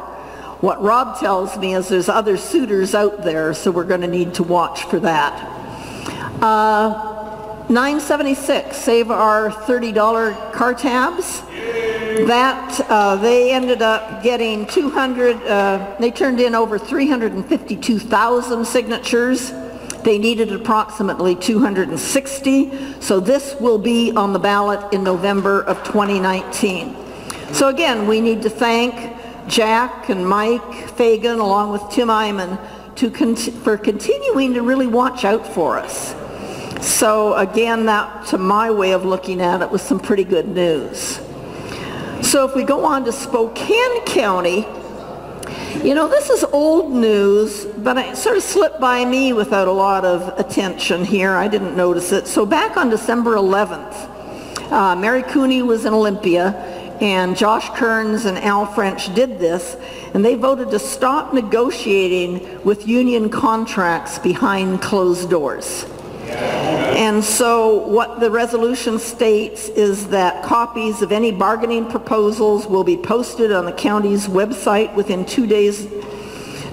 What Rob tells me is there's other suitors out there, so we're going to need to watch for that. 976, save our $30 car tabs. That they ended up getting they turned in over 352,000 signatures. They needed approximately 260, so this will be on the ballot in November of 2019. So again, we need to thank Jack and Mike Fagan along with Tim Iman for continuing to really watch out for us. So again, that, to my way of looking at it, was some pretty good news. So if we go on to Spokane County, you know, this is old news, but it sort of slipped by me without a lot of attention here. I didn't notice it. So back on December 11th, Mary Cooney was in Olympia, and Josh Kearns and Al French did this, and they voted to stop negotiating with union contracts behind closed doors. And so what the resolution states is that copies of any bargaining proposals will be posted on the county's website within 2 days.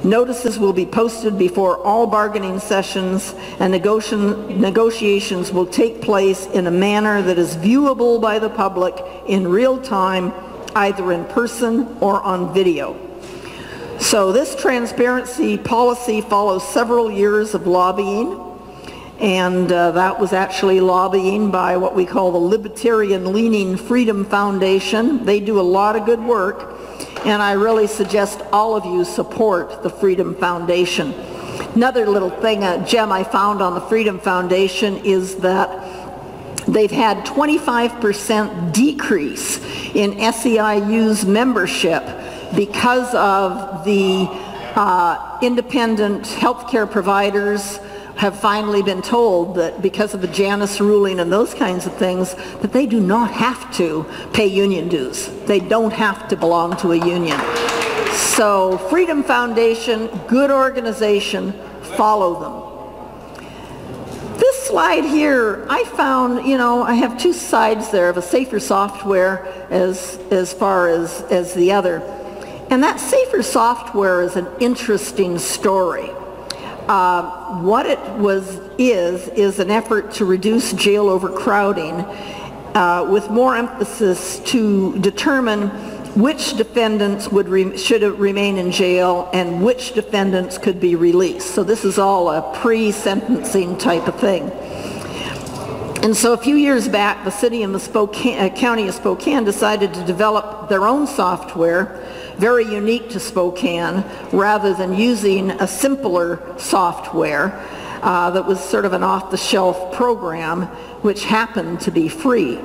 Notices will be posted before all bargaining sessions, and negotiations will take place in a manner that is viewable by the public in real time, either in person or on video. So this transparency policy follows several years of lobbying. And that was actually lobbying by what we call the Libertarian-leaning Freedom Foundation. They do a lot of good work, and I really suggest all of you support the Freedom Foundation. Another little thing, a gem I found on the Freedom Foundation, is that they've had 25% decrease in SEIU's membership because of the independent healthcare providers have finally been told that because of the Janus ruling and those kinds of things, that they do not have to pay union dues. They don't have to belong to a union. So Freedom Foundation, good organization, follow them. This slide here, I found, you know, I have 2 sides there of a safer software as far as the other. And that safer software is an interesting story. What it is an effort to reduce jail overcrowding with more emphasis to determine which defendants should remain in jail and which defendants could be released. So this is all a pre-sentencing type of thing. And so a few years back, the city and the county of Spokane decided to develop their own software, very unique to Spokane, rather than using a simpler software that was sort of an off-the-shelf program, which happened to be free.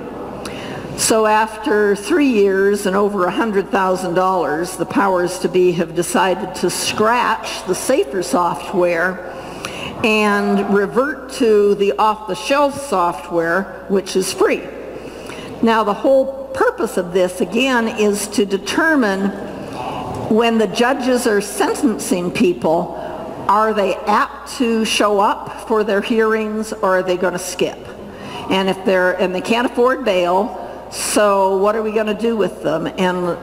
So after 3 years and over $100,000, the powers to be have decided to scratch the safer software and revert to the off-the-shelf software, which is free. Now the whole purpose of this, again, is to determine when the judges are sentencing people, are they apt to show up for their hearings, or are they going to skip? And if they can't afford bail, so what are we going to do with them? And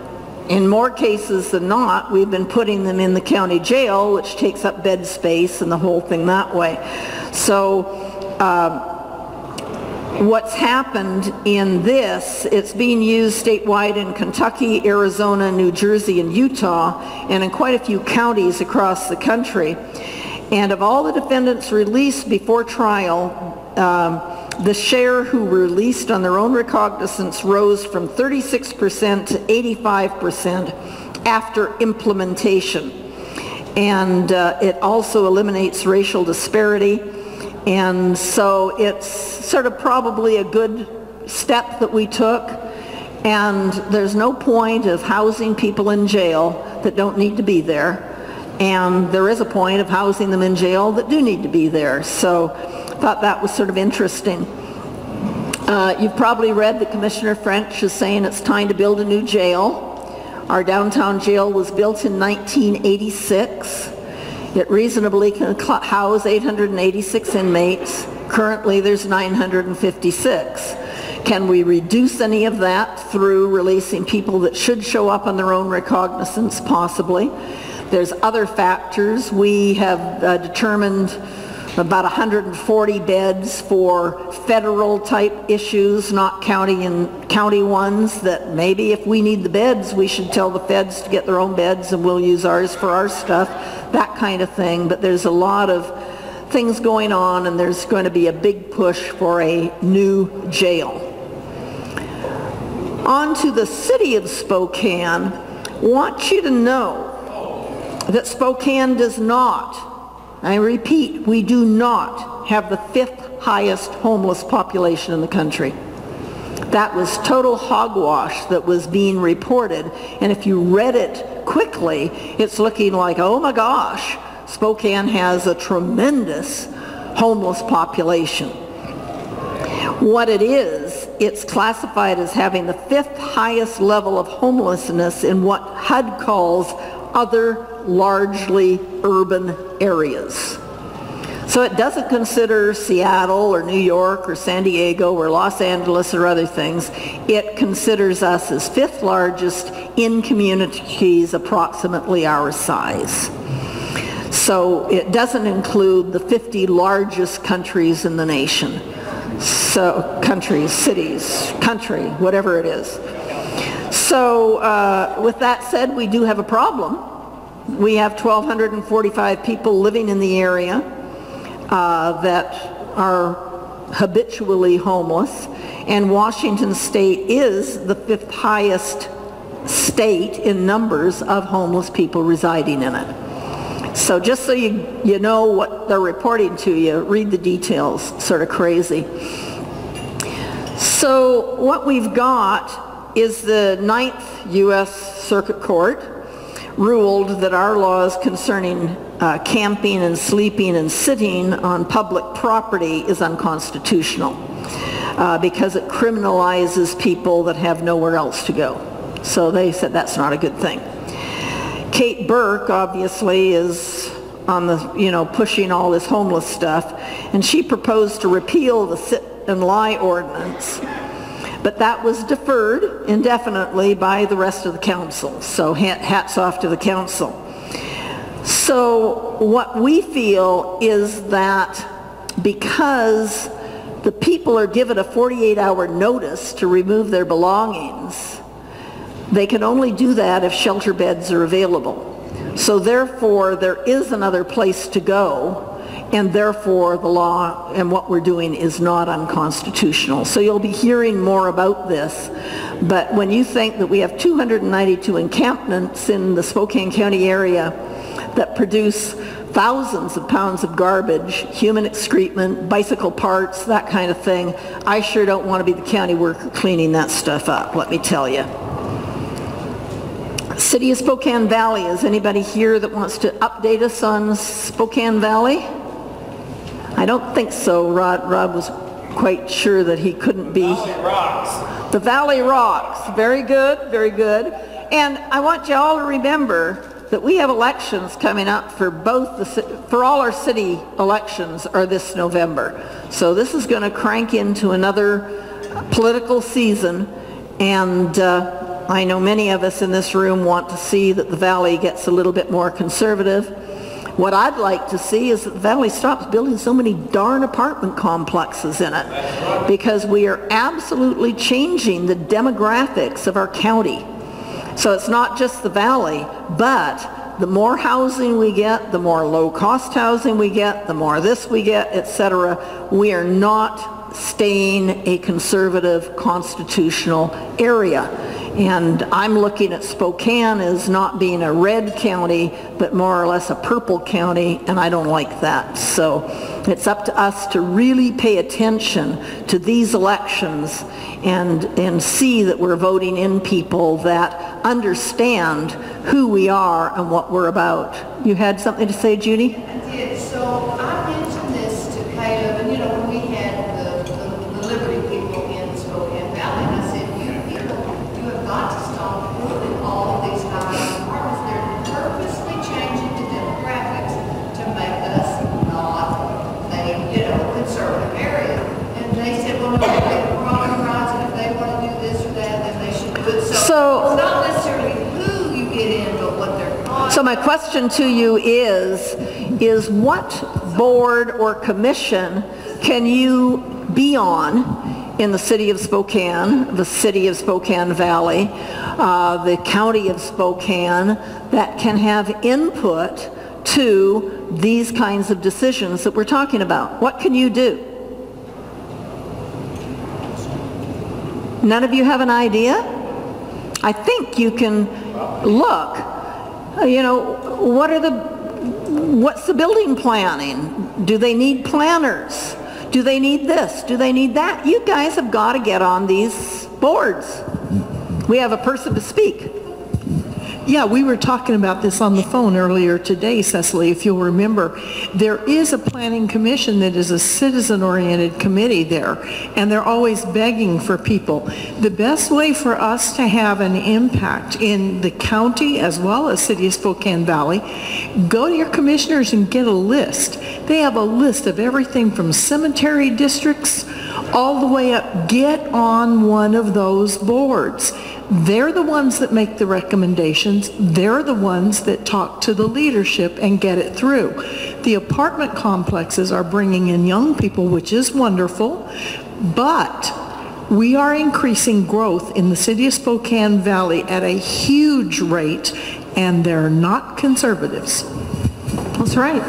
in more cases than not, we've been putting them in the county jail, which takes up bed space and the whole thing that way. So what's happened in this, it's being used statewide in Kentucky, Arizona, New Jersey, and Utah, and in quite a few counties across the country. And of all the defendants released before trial, the share who were released on their own recognizance rose from 36% to 85% after implementation. And it also eliminates racial disparity. And so it's sort of probably a good step that we took. And there's no point of housing people in jail that don't need to be there. And there is a point of housing them in jail that do need to be there. So I thought that was sort of interesting. You've probably read that Commissioner French is saying it's time to build a new jail. Our downtown jail was built in 1986. It reasonably can house 886 inmates. Currently there's 956. Can we reduce any of that through releasing people that should show up on their own recognizance? Possibly. There's other factors. We have determined about 140 beds for federal type issues, not county ones, that maybe if we need the beds, we should tell the feds to get their own beds and we'll use ours for our stuff, that kind of thing. But there's a lot of things going on, and there's going to be a big push for a new jail. On to the city of Spokane. I want you to know that Spokane does not, I repeat, we do not have the 5th highest homeless population in the country. That was total hogwash that was being reported, and if you read it quickly, it's looking like, oh my gosh, Spokane has a tremendous homeless population. What it is, it's classified as having the 5th highest level of homelessness in what HUD calls other largely urban areas. So it doesn't consider Seattle or New York or San Diego or Los Angeles or other things. It considers us as 5th largest in communities approximately our size. So it doesn't include the 50 largest countries in the nation. So countries, cities, country, whatever it is. So with that said, we do have a problem. We have 1,245 people living in the area that are habitually homeless, and Washington State is the 5th highest state in numbers of homeless people residing in it. So just so you know what they're reporting to you, read the details, sort of crazy. So what we've got is the 9th U.S. Circuit Court ruled that our laws concerning camping and sleeping and sitting on public property is unconstitutional because it criminalizes people that have nowhere else to go. So they said that's not a good thing. Kate Burke obviously is on the, pushing all this homeless stuff, and she proposed to repeal the sit and lie ordinance. But that was deferred indefinitely by the rest of the council. So hats off to the council. So what we feel is that because the people are given a 48-hour notice to remove their belongings, they can only do that if shelter beds are available. So therefore, there is another place to go, and therefore the law and what we're doing is not unconstitutional. So you'll be hearing more about this. But when you think that we have 292 encampments in the Spokane County area that produce thousands of pounds of garbage, human excrement, bicycle parts, that kind of thing, I sure don't want to be the county worker cleaning that stuff up, let me tell you. City of Spokane Valley, is anybody here that wants to update us on Spokane Valley? I don't think so. Rod was quite sure that he couldn't be. Valley rocks. The Valley rocks. Very good, very good. And I want you all to remember that we have elections coming up for for all our city elections are this November. So this is going to crank into another political season, and I know many of us in this room want to see that the Valley gets a little bit more conservative. What I'd like to see is that the Valley stops building so many darn apartment complexes in it, because we are absolutely changing the demographics of our county. So it's not just the Valley, but the more housing we get, the more low-cost housing we get, the more this we get, etc. We are not staying a conservative constitutional area. And I'm looking at Spokane as not being a red county, but more or less a purple county, and I don't like that. So it's up to us to really pay attention to these elections and see that we're voting in people that understand who we are and what we're about. You had something to say, Judy? I did. So I mentioned this to Caleb, and when we had the Liberty people in Spokane Valley, and I said, you have got to stop ruling all of these high-rise apartments. They're purposely changing the demographics to make us not a conservative area. And they said, well, no, they have property rights, and if they want to do this or that, then they should do it. So it's not necessarily who you get in, but what they're on. So my question to you is what board or commission can you be on in the city of Spokane, the city of Spokane Valley, the county of Spokane, that can have input to these kinds of decisions that we're talking about? What can you do? None of you have an idea? I think you can look, what's the building planning? Do they need planners? Do they need this? Do they need that? You guys have got to get on these boards. We have a person to speak. Yeah, we were talking about this on the phone earlier today, Cecily, if you'll remember. There is a planning commission that is a citizen-oriented committee there, and they're always begging for people. The best way for us to have an impact in the county as well as city of Spokane Valley, go to your commissioners and get a list. They have a list of everything from cemetery districts all the way up. Get on one of those boards. They're the ones that make the recommendations. They're the ones that talk to the leadership and get it through. The apartment complexes are bringing in young people, which is wonderful, but we are increasing growth in the city of Spokane Valley at a huge rate, and they're not conservatives. That's right.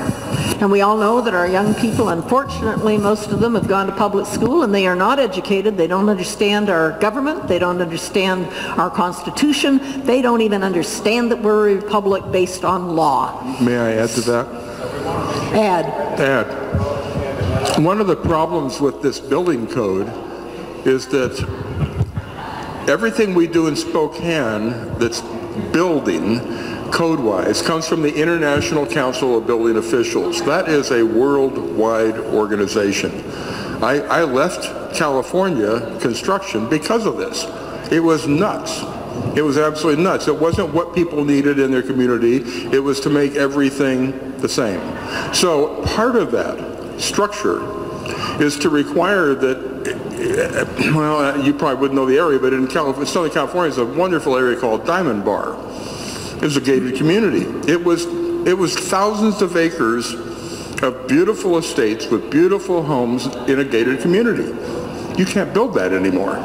And we all know that our young people, unfortunately, most of them have gone to public school and they are not educated. They don't understand our government. They don't understand our Constitution. They don't even understand that we're a republic based on law. May I add to that? Add. One of the problems with this building code is that everything we do in Spokane that's building code-wise comes from the International Council of Building Officials. That is a worldwide organization. I left California construction because of this. It was nuts. It was absolutely nuts. It wasn't what people needed in their community. It was to make everything the same. So part of that structure is to require that, well, you probably wouldn't know the area, but in Southern California, there's a wonderful area called Diamond Bar. It was a gated community. It was thousands of acres of beautiful estates with beautiful homes in a gated community. You can't build that anymore.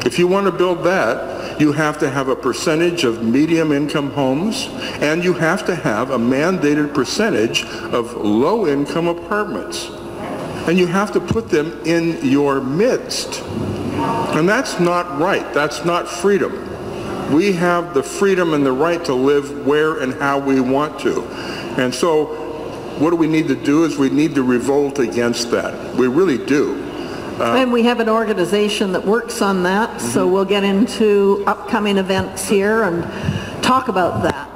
If you want to build that, you have to have a percentage of medium income homes, and you have to have a mandated percentage of low income apartments. And you have to put them in your midst. And that's not right. That's not freedom. We have the freedom and the right to live where and how we want to. And so what do we need to do is we need to revolt against that. We really do. And we have an organization that works on that, so we'll get into upcoming events here and talk about that.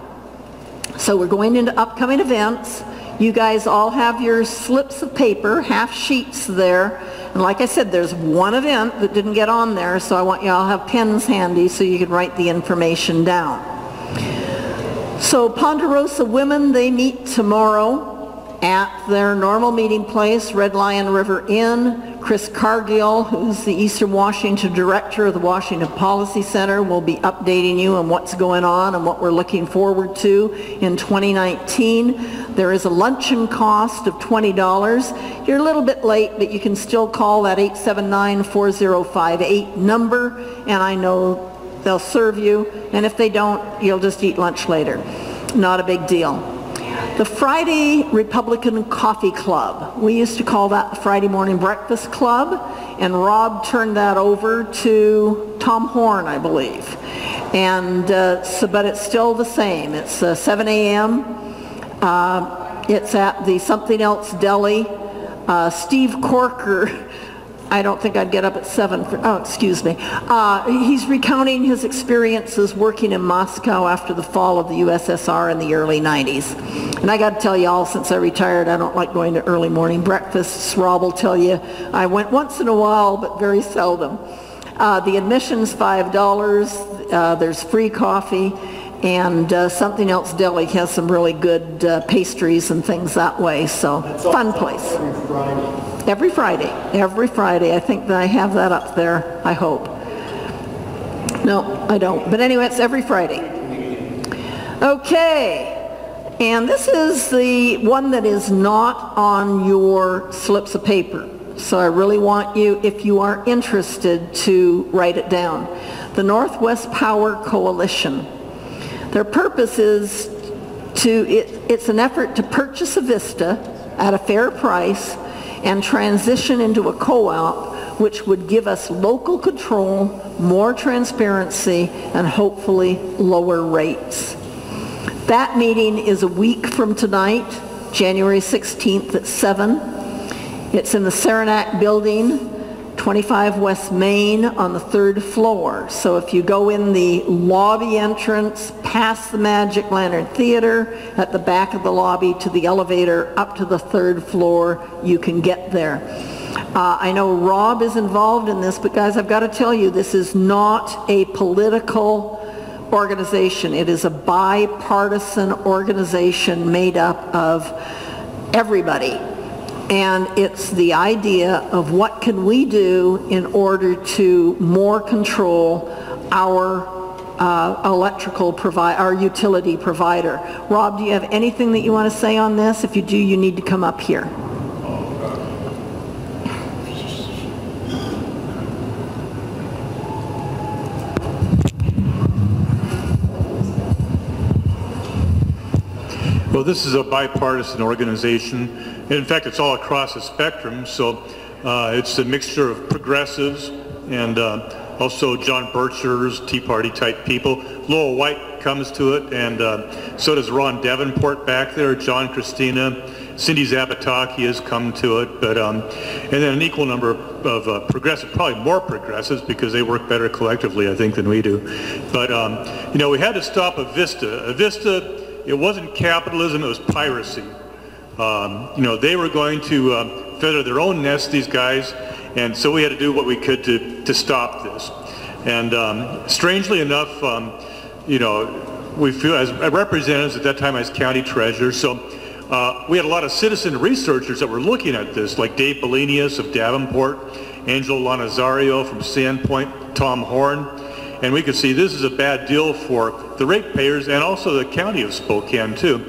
So we're going into upcoming events. You guys all have your slips of paper, half sheets there. And like I said, there's one event that didn't get on there, so I want you all to have pens handy so you can write the information down. So Ponderosa Women, they meet tomorrow at their normal meeting place, Red Lion River Inn. Chris Cargill, who's the Eastern Washington Director of the Washington Policy Center, will be updating you on what's going on and what we're looking forward to in 2019. There is a luncheon cost of $20. You're a little bit late, but you can still call that 879-4058 number, and I know they'll serve you. And if they don't, you'll just eat lunch later. Not a big deal. The Friday Republican Coffee Club. We used to call that the Friday Morning Breakfast Club, and Rob turned that over to Tom Horn, I believe. And but it's still the same. It's 7 a.m. It's at the Something Else Deli. Steve Corker, I don't think I'd get up at 7. Excuse me. He's recounting his experiences working in Moscow after the fall of the USSR in the early 90s. And I got to tell you all, since I retired, I don't like going to early morning breakfasts. Rob will tell you I went once in a while, but very seldom. The admission's $5. There's free coffee. And Something Else Deli has some really good pastries and things that way. So fun place. Every Friday. Every Friday. I think that I have that up there, I hope. No, I don't. But anyway, it's every Friday. Okay. And this is the one that is not on your slips of paper. So I really want you, if you are interested, to write it down. The Northwest Power Coalition. Their purpose is it's an effort to purchase a Vista at a fair price and transition into a co-op, which would give us local control, more transparency, and hopefully lower rates. That meeting is a week from tonight, January 16th at 7. It's in the Saranac Building, 25 West Main on the 3rd floor. So if you go in the lobby entrance, past the Magic Lantern Theater, at the back of the lobby to the elevator up to the 3rd floor, you can get there. I know Rob is involved in this, but guys, I've got to tell you, this is not a political organization. It is a bipartisan organization made up of everybody. And it's the idea of what can we do in order to more control our our utility provider. Rob, do you have anything that you want to say on this? If you do, you need to come up here. Well, this is a bipartisan organization. In fact, it's all across the spectrum, so it's a mixture of progressives and also John Bircher's Tea Party type people. Lowell White comes to it, and so does Ron Davenport back there, John Christina, Cindy Zabataki has come to it, but and then an equal number of progressive, probably more progressives because they work better collectively, I think, than we do. But you know, we had to stop a Vista. A Vista, it wasn't capitalism, it was piracy. You know, they were going to feather their own nest, these guys, and so we had to do what we could to stop this. And strangely enough, you know, we feel as representatives at that time as county treasurers, so we had a lot of citizen researchers that were looking at this, like Dave Bellinius of Davenport, Angelo Lanazario from Sandpoint, Tom Horn, and we could see this is a bad deal for the ratepayers and also the county of Spokane too.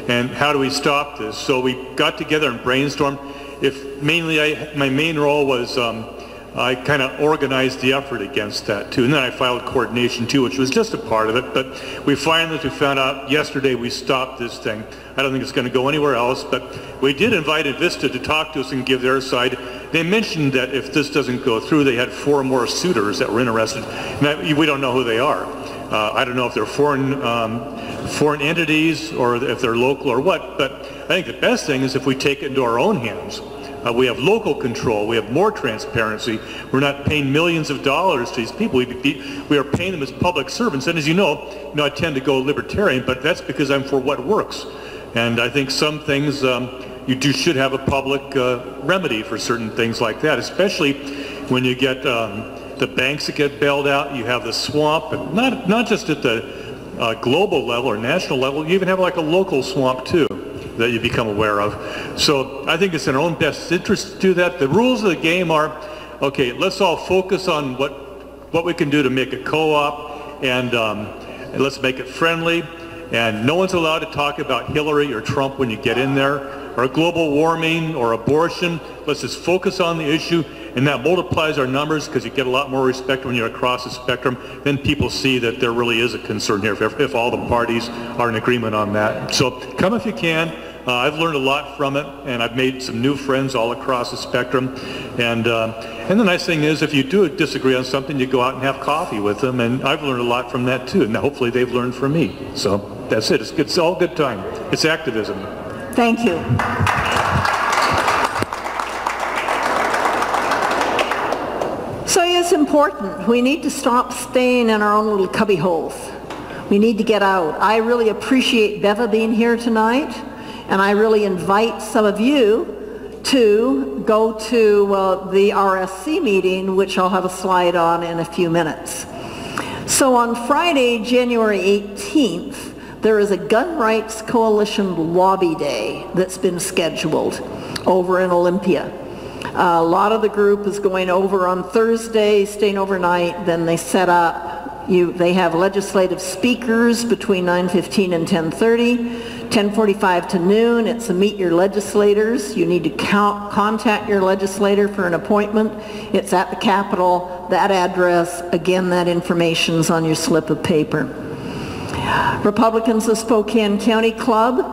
And how do we stop this? So we got together and brainstormed. My main role was I kind of organized the effort against that too. And then I filed coordination too, which was just a part of it. But we finally, as we found out yesterday, we stopped this thing. I don't think it's going to go anywhere else, but we did invite Vista to talk to us and give their side. They mentioned that if this doesn't go through, they had 4 more suitors that were interested. And we don't know who they are. I don't know if they're foreign entities or if they're local or what, but I think the best thing is if we take it into our own hands. We have local control, we have more transparency, we're not paying millions of dollars to these people, we are paying them as public servants, and as you know, I tend to go libertarian, but that's because I'm for what works. And I think some things you should have a public remedy for certain things like that, especially when you get the banks that get bailed out, you have the swamp, but not just at the global level or national level, you even have like a local swamp too that you become aware of. So I think it's in our own best interest to do that. The rules of the game are, okay, let's all focus on what we can do to make a co-op, and let's make it friendly, and no one's allowed to talk about Hillary or Trump when you get in there, or global warming or abortion. Let's just focus on the issue, and that multiplies our numbers because you get a lot more respect when you're across the spectrum. Then people see that there really is a concern here if all the parties are in agreement on that. So come if you can. I've learned a lot from it, and I've made some new friends all across the spectrum. And And the nice thing is, if you do disagree on something, you go out and have coffee with them, and I've learned a lot from that too, and hopefully they've learned from me. So that's it. It's all good time. It's activism. Thank you. So it's important. We need to stop staying in our own little cubby holes. We need to get out. I really appreciate Beva being here tonight, and I really invite some of you to go to the RSC meeting, which I'll have a slide on in a few minutes. So on Friday, January 18th, there is a Gun Rights Coalition Lobby Day that's been scheduled over in Olympia. A lot of the group is going over on Thursday, staying overnight, then they set up, they have legislative speakers between 9:15 and 10:30. 10:45 to noon, it's a meet your legislators. You need to contact your legislator for an appointment. It's at the Capitol, that address. Again, that information's on your slip of paper. Republicans of Spokane County Club,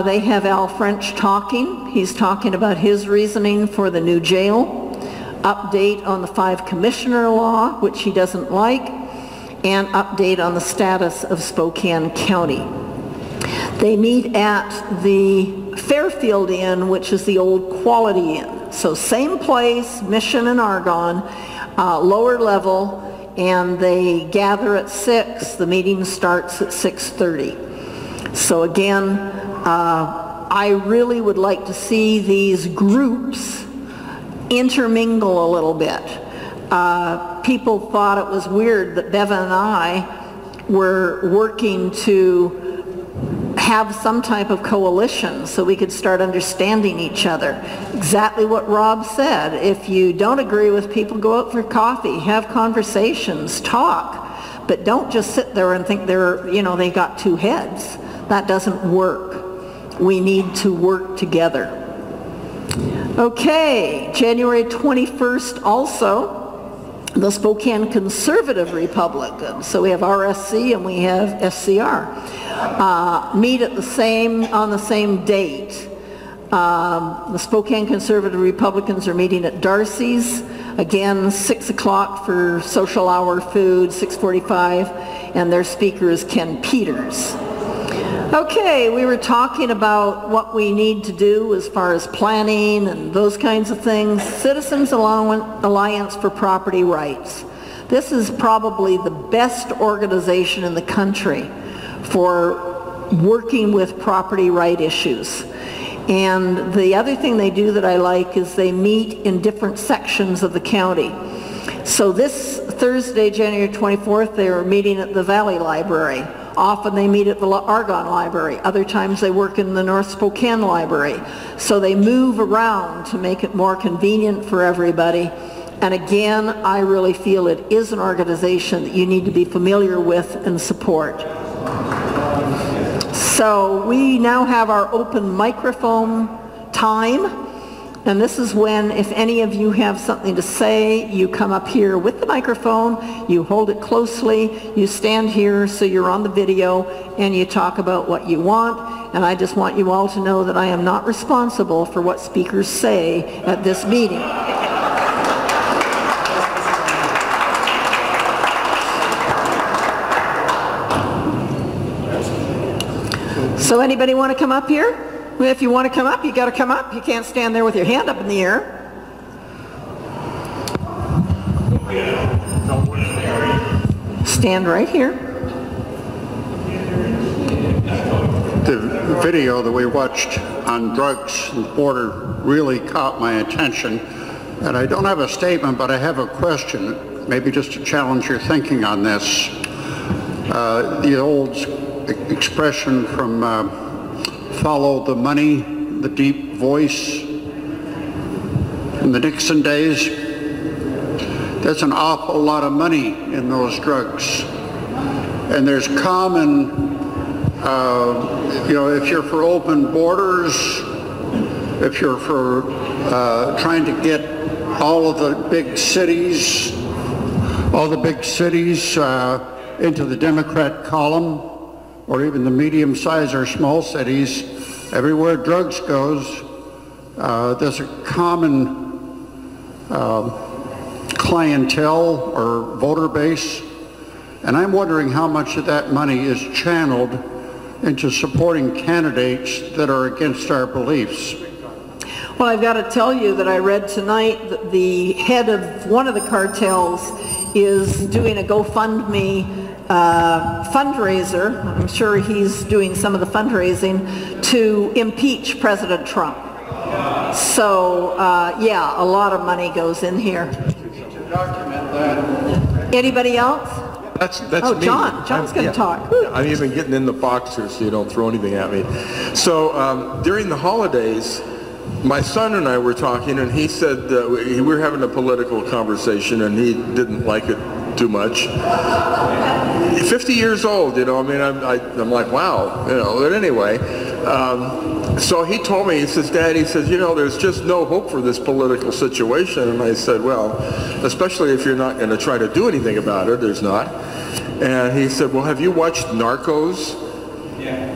they have Al French talking. He's talking about his reasoning for the new jail, update on the 5-commissioner law, which he doesn't like, and update on the status of Spokane County. They meet at the Fairfield Inn, which is the old Quality Inn. So same place, Mission and Argonne, lower level, and they gather at 6. The meeting starts at 6:30. So again, I really would like to see these groups intermingle a little bit. People thought it was weird that Beva and I were working to have some type of coalition so we could start understanding each other. Exactly what Rob said. If you don't agree with people, go out for coffee, have conversations, talk, but don't just sit there and think they got two heads. That doesn't work. We need to work together. Okay, January 21st also, the Spokane Conservative Republican. So we have RSC and we have SCR. Meet at on the same date. The Spokane Conservative Republicans are meeting at Darcy's. Again, 6 o'clock for social hour food, 6:45, and their speaker is Ken Peters. Okay, we were talking about what we need to do as far as planning and those kinds of things. Citizens Alliance for Property Rights. This is probably the best organization in the country for working with property right issues. And the other thing they do that I like is they meet in different sections of the county. So this Thursday, January 24th, they are meeting at the Valley Library. Often they meet at the Argonne Library. Other times they work in the North Spokane Library. So they move around to make it more convenient for everybody. And again, I really feel it is an organization that you need to be familiar with and support. So we now have our open microphone time. And this is when, if any of you have something to say, you come up here with the microphone, you hold it closely, you stand here so you're on the video, and you talk about what you want. And I just want you all to know that I am not responsible for what speakers say at this meeting. So anybody want to come up here? If you want to come up, you got to come up. You can't stand there with your hand up in the air. Stand right here. The video that we watched on drugs and the border really caught my attention. And I don't have a statement, but I have a question, maybe just to challenge your thinking on this. The old expression from follow the money, the deep voice in the Nixon days. There's an awful lot of money in those drugs. And there's common, if you're for open borders, if you're for trying to get all the big cities into the Democrat column, or even the medium-sized or small cities, everywhere drugs goes, there's a common clientele or voter base, and I'm wondering how much of that money is channeled into supporting candidates that are against our beliefs. Well, I've got to tell you that I read tonight that the head of one of the cartels is doing a GoFundMe fundraiser. I'm sure he's doing some of the fundraising to impeach President Trump. So, yeah, a lot of money goes in here. Anybody else? That's oh, me. John's going to talk. I'm even getting in the box here so you don't throw anything at me. So during the holidays, my son and I were talking, and he said we were having a political conversation, and he didn't like it too much. 50 years old, you know, I mean, I'm like, wow, you know, but anyway. So he told me, he says, Dad, he says, you know, there's just no hope for this political situation. And I said, well, especially if you're not going to try to do anything about it, there's not. And he said, well, have you watched Narcos? Yeah.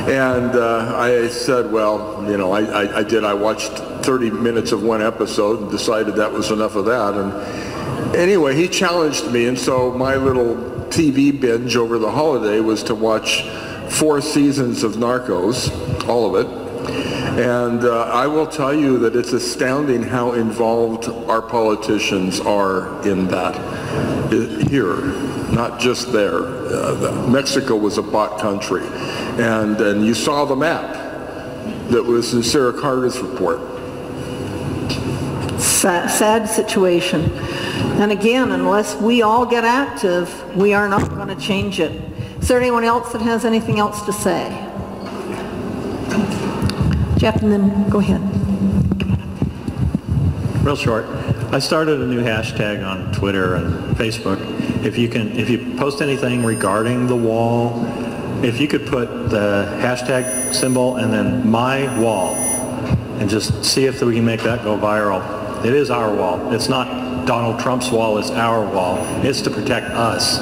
And I said, well, you know, I did. I watched 30 minutes of one episode and decided that was enough of that. And anyway, he challenged me, and so my little TV binge over the holiday was to watch 4 seasons of Narcos, all of it. And I will tell you that it's astounding how involved our politicians are in that here, not just there. Mexico was a bought country. And you saw the map that was in Sara Carter's report. Sad situation. And again, unless we all get active, we are not going to change it. Is there anyone else that has anything else to say? Jeff, and then go ahead. Real short. I started a new hashtag on Twitter and Facebook. If you post anything regarding the wall, if you could put the hashtag symbol and then my wall, and just see if we can make that go viral. It is our wall. It's not Donald Trump's wall, it's our wall. It's to protect us.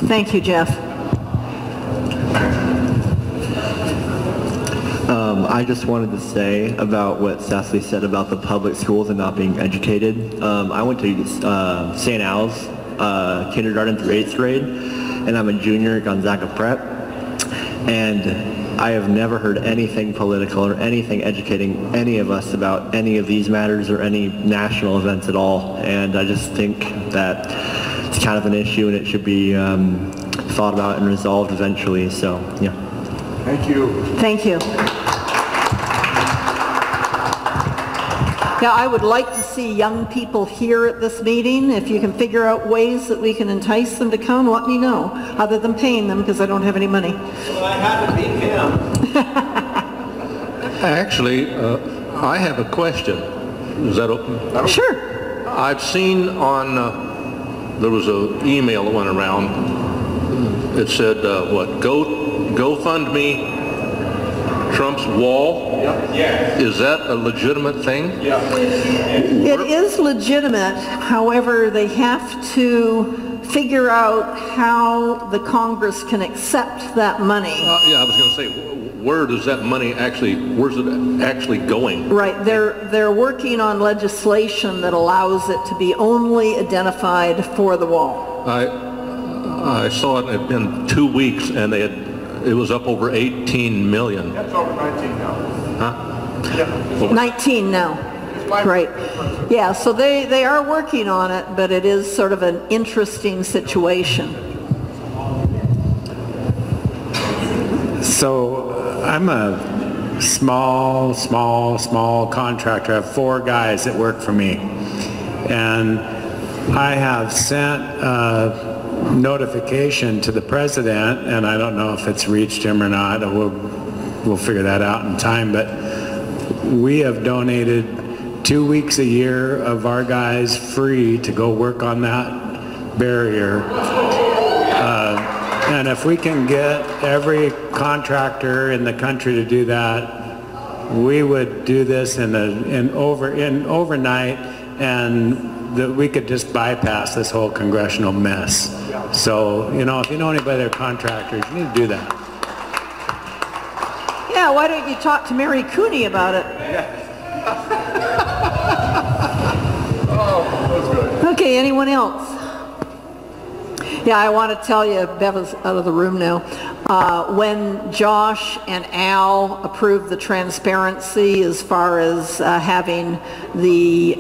Thank you, Jeff. I just wanted to say about what Cecily said about the public schools and not being educated. I went to St. Al's kindergarten through 8th grade, and I'm a junior at Gonzaga Prep. And I have never heard anything political or anything educating any of us about any of these matters or any national events at all. And I just think that it's kind of an issue and it should be thought about and resolved eventually. So, yeah. Thank you. Thank you. Now, I would like to see young people here at this meeting. If you can figure out ways that we can entice them to come, let me know, other than paying them because I don't have any money. Well, I had to beat him. Actually, I have a question. Is that open? Sure. I've seen on, there was an email that went around. It said, GoFundMe Trump's wall? Yeah. Is that a legitimate thing? Yeah. It is legitimate. However, they have to figure out how the Congress can accept that money. Yeah, I was going to say, where does that money actually, where's it actually going? Right. They're working on legislation that allows it to be only identified for the wall. I saw it had been 2 weeks and it was up over 18 million. That's over 19 now. Huh? Yeah. 19 now. Right. Yeah, so they are working on it, but it is sort of an interesting situation. So I'm a small contractor. I have 4 guys that work for me. And I have sent notification to the president, and I don't know if it's reached him or not. We'll figure that out in time, but we have donated 2 weeks a year of our guys free to go work on that barrier. And if we can get every contractor in the country to do that, we would do this in overnight, and that we could just bypass this whole congressional mess. So, you know, if you know anybody that are contractors, you need to do that. Yeah, why don't you talk to Mary Cooney about it? Okay, anyone else? Yeah, I want to tell you, Bev is out of the room now, when Josh and Al approved the transparency as far as having the,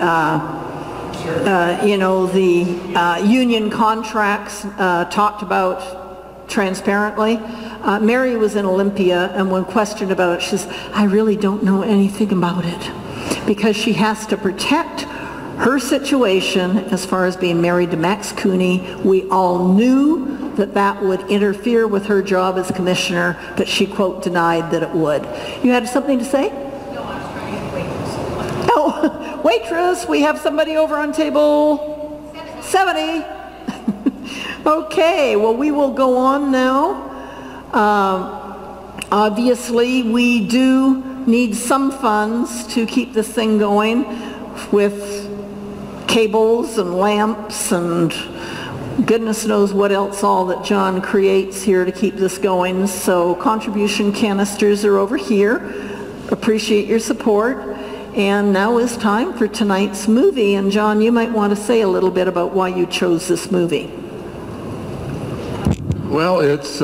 union contracts talked about transparently, Mary was in Olympia, and when questioned about it, she says, I really don't know anything about it, because she has to protect her situation as far as being married to Max Cooney. We all knew that that would interfere with her job as commissioner, but she, quote, denied that it would. You had something to say? No, I was trying to get waitress. Oh, waitress, we have somebody over on table 70. Okay, well, we will go on now. Obviously, we do need some funds to keep this thing going with cables and lamps and goodness knows what else all that John creates here to keep this going. So contribution canisters are over here. Appreciate your support. And now is time for tonight's movie. And John, you might want to say a little bit about why you chose this movie. Well, it's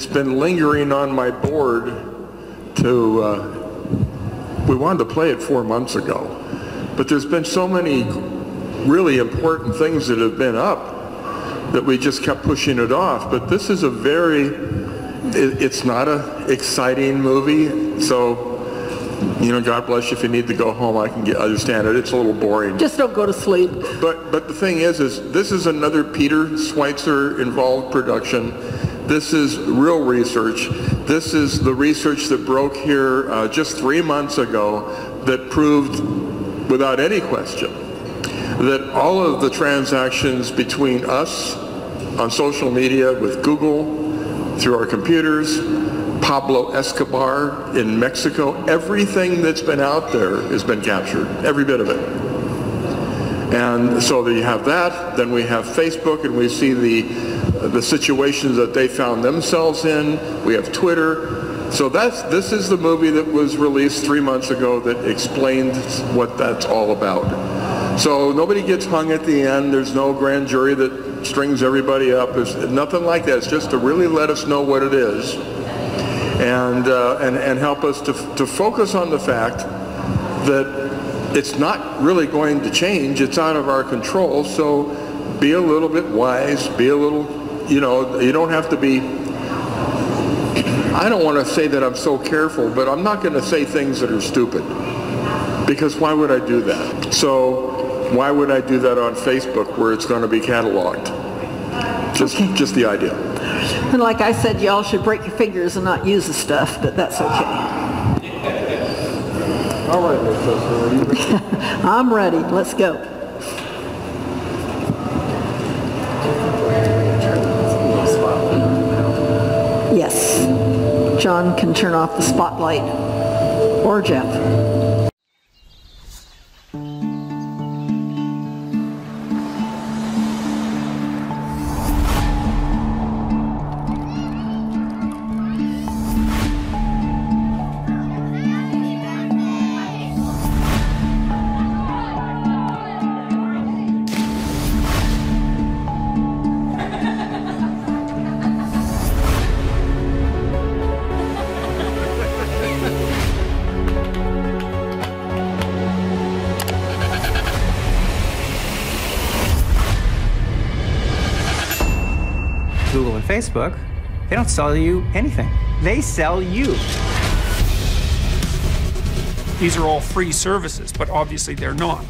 been lingering on my board we wanted to play it 4 months ago. But there's been so many really important things that have been up that we just kept pushing it off. But this is it's not an exciting movie. So, God bless you if you need to go home. I can understand it. It's a little boring. Just don't go to sleep. But the thing is this is another Peter Schweitzer involved production. This is real research. This is the research that broke here just 3 months ago that proved without any question that all of the transactions between us on social media with Google, through our computers, Pablo Escobar in Mexico, everything that's been out there has been captured, every bit of it. And so you have that, then we have Facebook, and we see the situations that they found themselves in. We have Twitter. So this is the movie that was released 3 months ago that explained what that's all about. So nobody gets hung at the end. There's no grand jury that strings everybody up. There's nothing like that. It's just to really let us know what it is and help us to focus on the fact that it's not really going to change. It's out of our control. So be a little bit wise. Be a little, you don't have to be. I don't want to say that I'm so careful, but I'm not going to say things that are stupid, because why would I do that? So why would I do that on Facebook where it's going to be cataloged? Just the idea. And like I said, y'all should break your fingers and not use the stuff, but that's okay. All right, Miss Sister, are you ready? I'm ready. Let's go. Yes. John can turn off the spotlight. Or Jeff. Google and Facebook, they don't sell you anything. They sell you. These are all free services, but obviously they're not.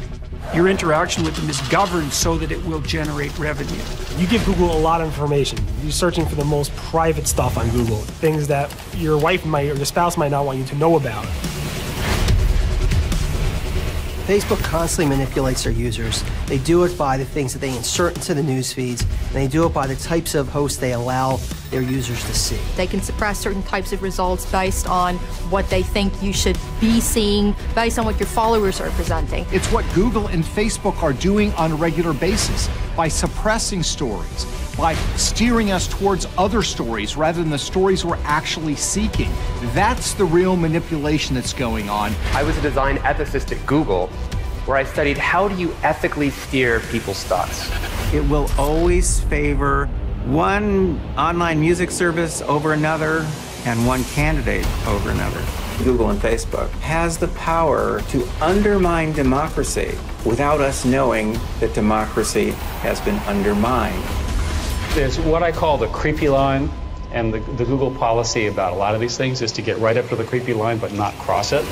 Your interaction with them is governed so that it will generate revenue. You give Google a lot of information. You're searching for the most private stuff on Google, things that your wife might or your spouse might not want you to know about. Facebook constantly manipulates their users. They do it by the things that they insert into the news feeds, and they do it by the types of hosts they allow their users to see. They can suppress certain types of results based on what they think you should be seeing, based on what your followers are presenting. It's what Google and Facebook are doing on a regular basis by suppressing stories, by steering us towards other stories rather than the stories we're actually seeking. That's the real manipulation that's going on. I was a design ethicist at Google, where I studied how do you ethically steer people's thoughts. It will always favor one online music service over another and one candidate over another. Google and Facebook has the power to undermine democracy without us knowing that democracy has been undermined. There's what I call the creepy line, and the Google policy about a lot of these things is to get right up to the creepy line but not cross it.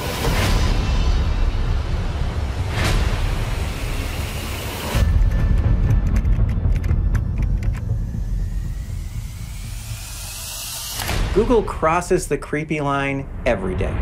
Google crosses the creepy line every day.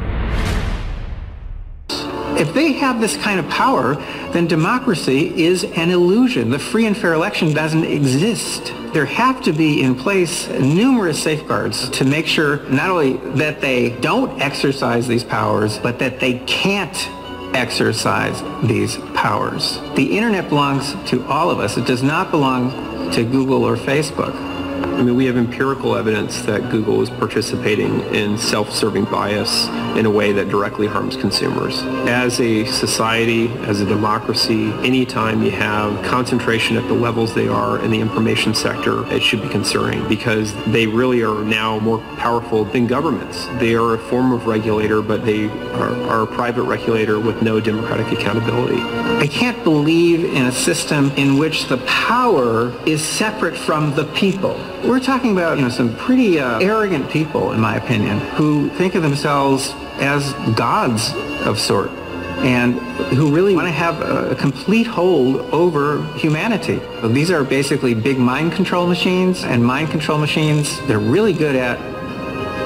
If they have this kind of power, then democracy is an illusion. The free and fair election doesn't exist. There have to be in place numerous safeguards to make sure not only that they don't exercise these powers, but that they can't exercise these powers. The internet belongs to all of us. It does not belong to Google or Facebook. I mean, we have empirical evidence that Google is participating in self-serving bias in a way that directly harms consumers. As a society, as a democracy, anytime you have concentration at the levels they are in the information sector, it should be concerning because they really are now more powerful than governments. They are a form of regulator, but they are a private regulator with no democratic accountability. I can't believe in a system in which the power is separate from the people. We're talking about, some pretty arrogant people, in my opinion, who think of themselves as gods of sort and who really want to have a complete hold over humanity. So these are basically big mind control machines, and mind control machines, they're really good at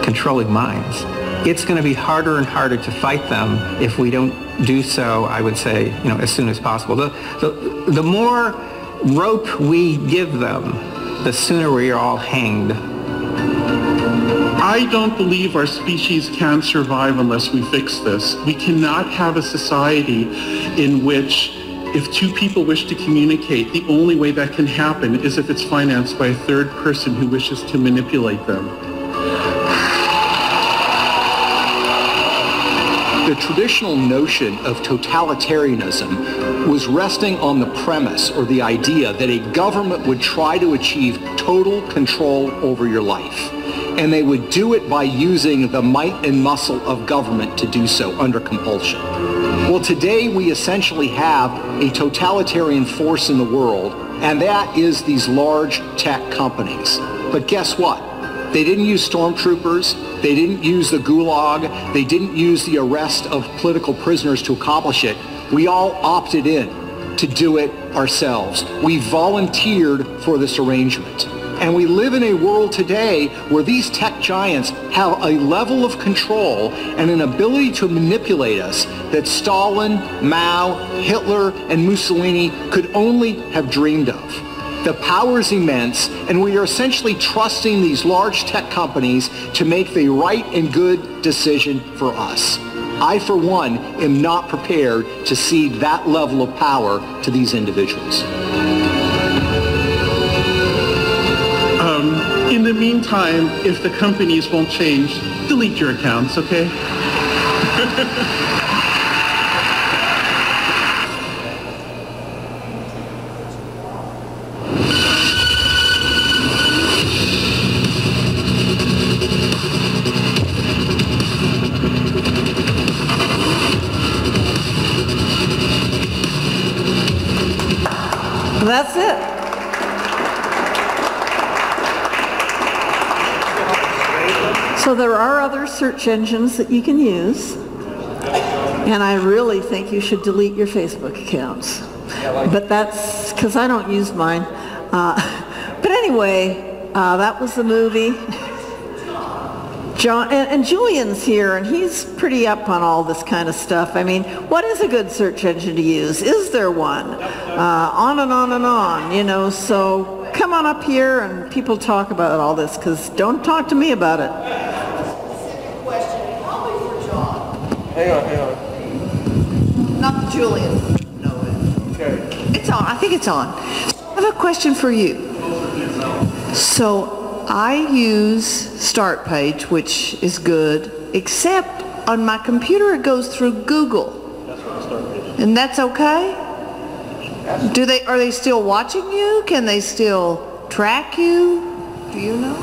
controlling minds. It's going to be harder and harder to fight them if we don't do so, I would say, as soon as possible. The more rope we give them, the sooner we are all hanged. I don't believe our species can survive unless we fix this. We cannot have a society in which if two people wish to communicate, the only way that can happen is if it's financed by a third person who wishes to manipulate them. The traditional notion of totalitarianism was resting on the premise or the idea that a government would try to achieve total control over your life. And they would do it by using the might and muscle of government to do so under compulsion. Well, today we essentially have a totalitarian force in the world, and that is these large tech companies. But guess what? They didn't use stormtroopers, they didn't use the gulag, they didn't use the arrest of political prisoners to accomplish it. We all opted in to do it ourselves. We volunteered for this arrangement. And we live in a world today where these tech giants have a level of control and an ability to manipulate us that Stalin, Mao, Hitler, and Mussolini could only have dreamed of. The power is immense, and we are essentially trusting these large tech companies to make the right and good decision for us. I, for one, am not prepared to cede that level of power to these individuals. In the meantime, if the companies won't change, delete your accounts, okay? That's it. So there are other search engines that you can use, and I really think you should delete your Facebook accounts. But that's because I don't use mine. But anyway, that was the movie. John and Julian's here, and he's pretty up on all this kind of stuff. I mean, what is a good search engine to use? Is there one? On and on and on, so come on up here and people talk about all this, because don't talk to me about it. Hang on. Not Julian. No. Okay. It's on. I think it's on. I have a question for you. So I use Start Page, which is good, except on my computer it goes through Google. That's what Start Page is. And that's okay? Are they still watching you? Can they still track you? Do you know?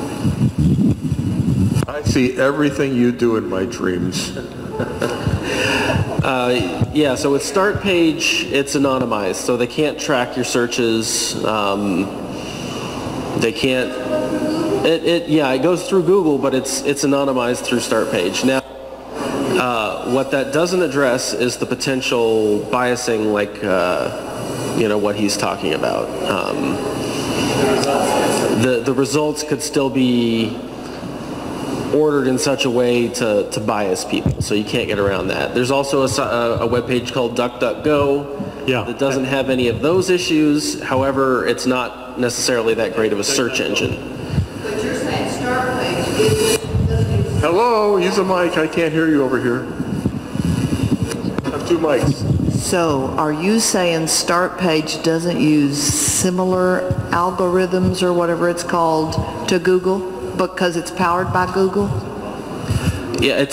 I see everything you do in my dreams. Yeah, so with Start Page, it's anonymized, so they can't track your searches. They can't. It goes through Google, but it's anonymized through Start Page. Now, what that doesn't address is the potential biasing, like what he's talking about. The results could still be ordered in such a way to bias people, so you can't get around that. There's also a webpage called DuckDuckGo that doesn't have any of those issues. However, it's not necessarily that great of a search engine. But you're saying Start Page Hello, use a mic. I can't hear you over here. I have two mics. So are you saying Start Page doesn't use similar algorithms or whatever it's called to Google because it's powered by Google? Yeah,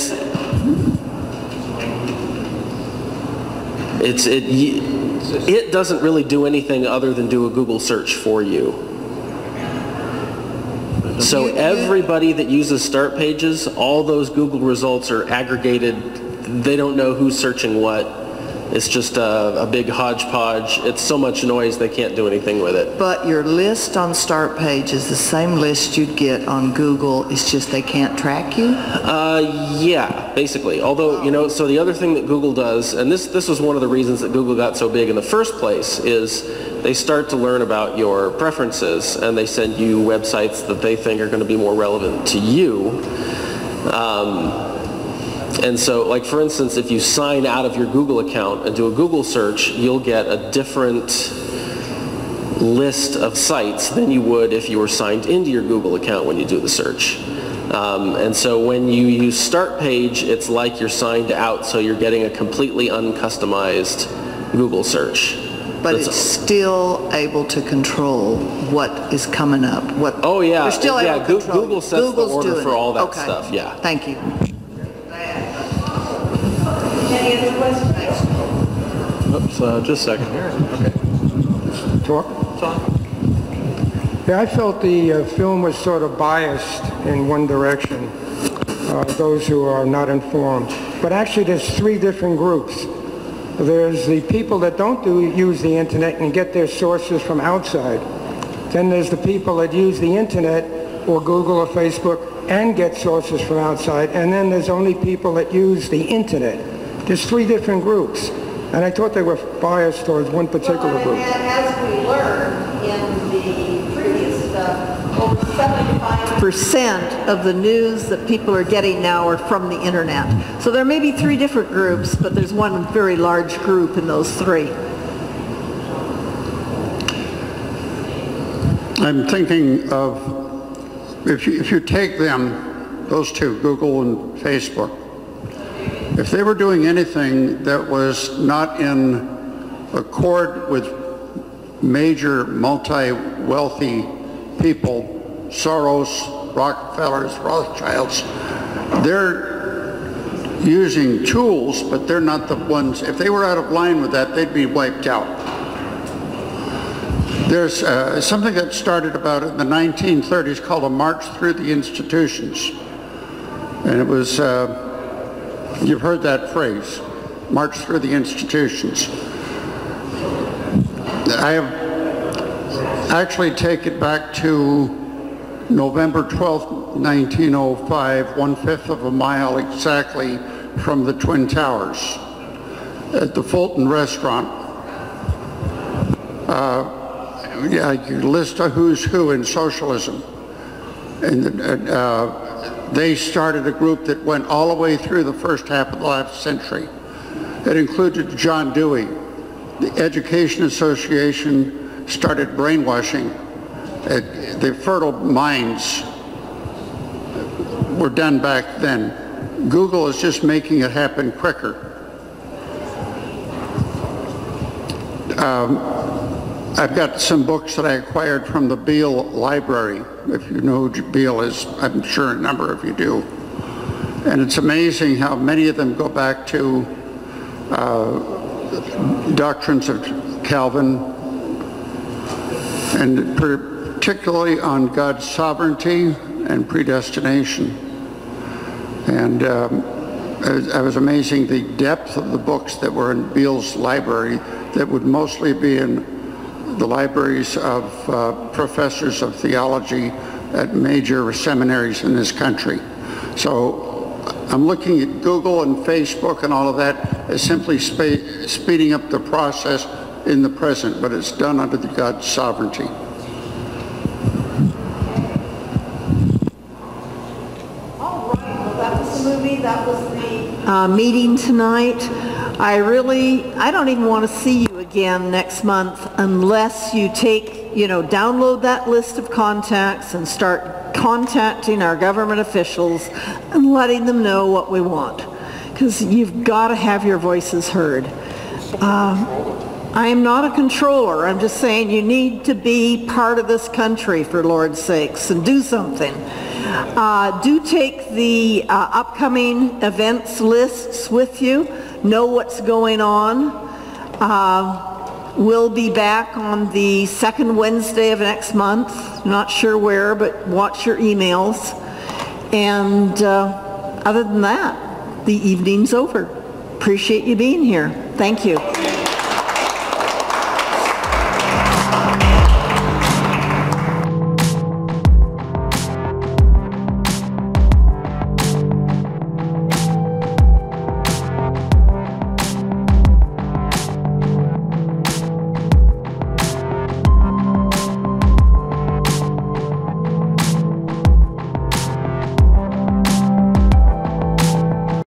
it doesn't really do anything other than do a Google search for you. So everybody that uses Start Pages, all those Google results are aggregated. They don't know who's searching what. It's just a big hodgepodge. It's so much noise they can't do anything with it. But your list on Start Page is the same list you'd get on Google. It's just they can't track you? Yeah, basically. Although, so the other thing that Google does, and this was one of the reasons that Google got so big in the first place, is they start to learn about your preferences, and they send you websites that they think are going to be more relevant to you. And so, like for instance, if you sign out of your Google account and do a Google search, you'll get a different list of sites than you would if you were signed into your Google account when you do the search. And so when you use Start Page, it's like you're signed out, so you're getting a completely uncustomized Google search. But it's still able to control what is coming up. Oh yeah, They're still able to control. Google sets Google's the order doing for all that okay. stuff. Yeah. Thank you. Any other questions? Oops, just a second here. Okay. Talk? Yeah, I felt the film was sort of biased in one direction, those who are not informed. But actually there's three different groups. There's the people that don't use the internet and get their sources from outside. Then there's the people that use the internet or Google or Facebook and get sources from outside. And then there's only people that use the internet. There's three different groups. And I thought they were biased towards one particular group. And as we learned in the previous stuff, over 75% of the news that people are getting now are from the internet. So there may be three different groups, but there's one very large group in those three. I'm thinking of, if you take them, those two, Google and Facebook, if they were doing anything that was not in accord with major multi-wealthy people, Soros, Rockefellers, Rothschilds, they're using tools, but they're not the ones. If they were out of line with that, they'd be wiped out. There's something that started about in the 1930s called a march through the institutions. And it was, you've heard that phrase, march through the institutions. I have actually taken it back to November 12th, 1905, 1/5 of a mile exactly from the Twin Towers at the Fulton Restaurant. Yeah, you list a who's who in socialism. And they started a group that went all the way through the first half of the last century. It included John Dewey. The Education Association started brainwashing. The fertile minds were done back then. Google is just making it happen quicker. I've got some books that I acquired from the Beale Library. If you know who Beale is, I'm sure a number of you do. And it's amazing how many of them go back to doctrines of Calvin, and particularly on God's sovereignty and predestination. And it was amazing the depth of the books that were in Beale's library that would mostly be in the libraries of professors of theology at major seminaries in this country. So I'm looking at Google and Facebook and all of that as simply speeding up the process in the present, but it's done under God's sovereignty. All right, well, that was the movie, that was the meeting tonight. I don't even want to see you again next month unless you download that list of contacts and start contacting our government officials and letting them know what we want. Because you've got to have your voices heard. I am not a controller. I'm just saying you need to be part of this country, for Lord's sakes, and do something. Do take the upcoming events lists with you. Know what's going on. We'll be back on the second Wednesday of next month. Not sure where, but watch your emails. And other than that, the evening's over. Appreciate you being here. Thank you.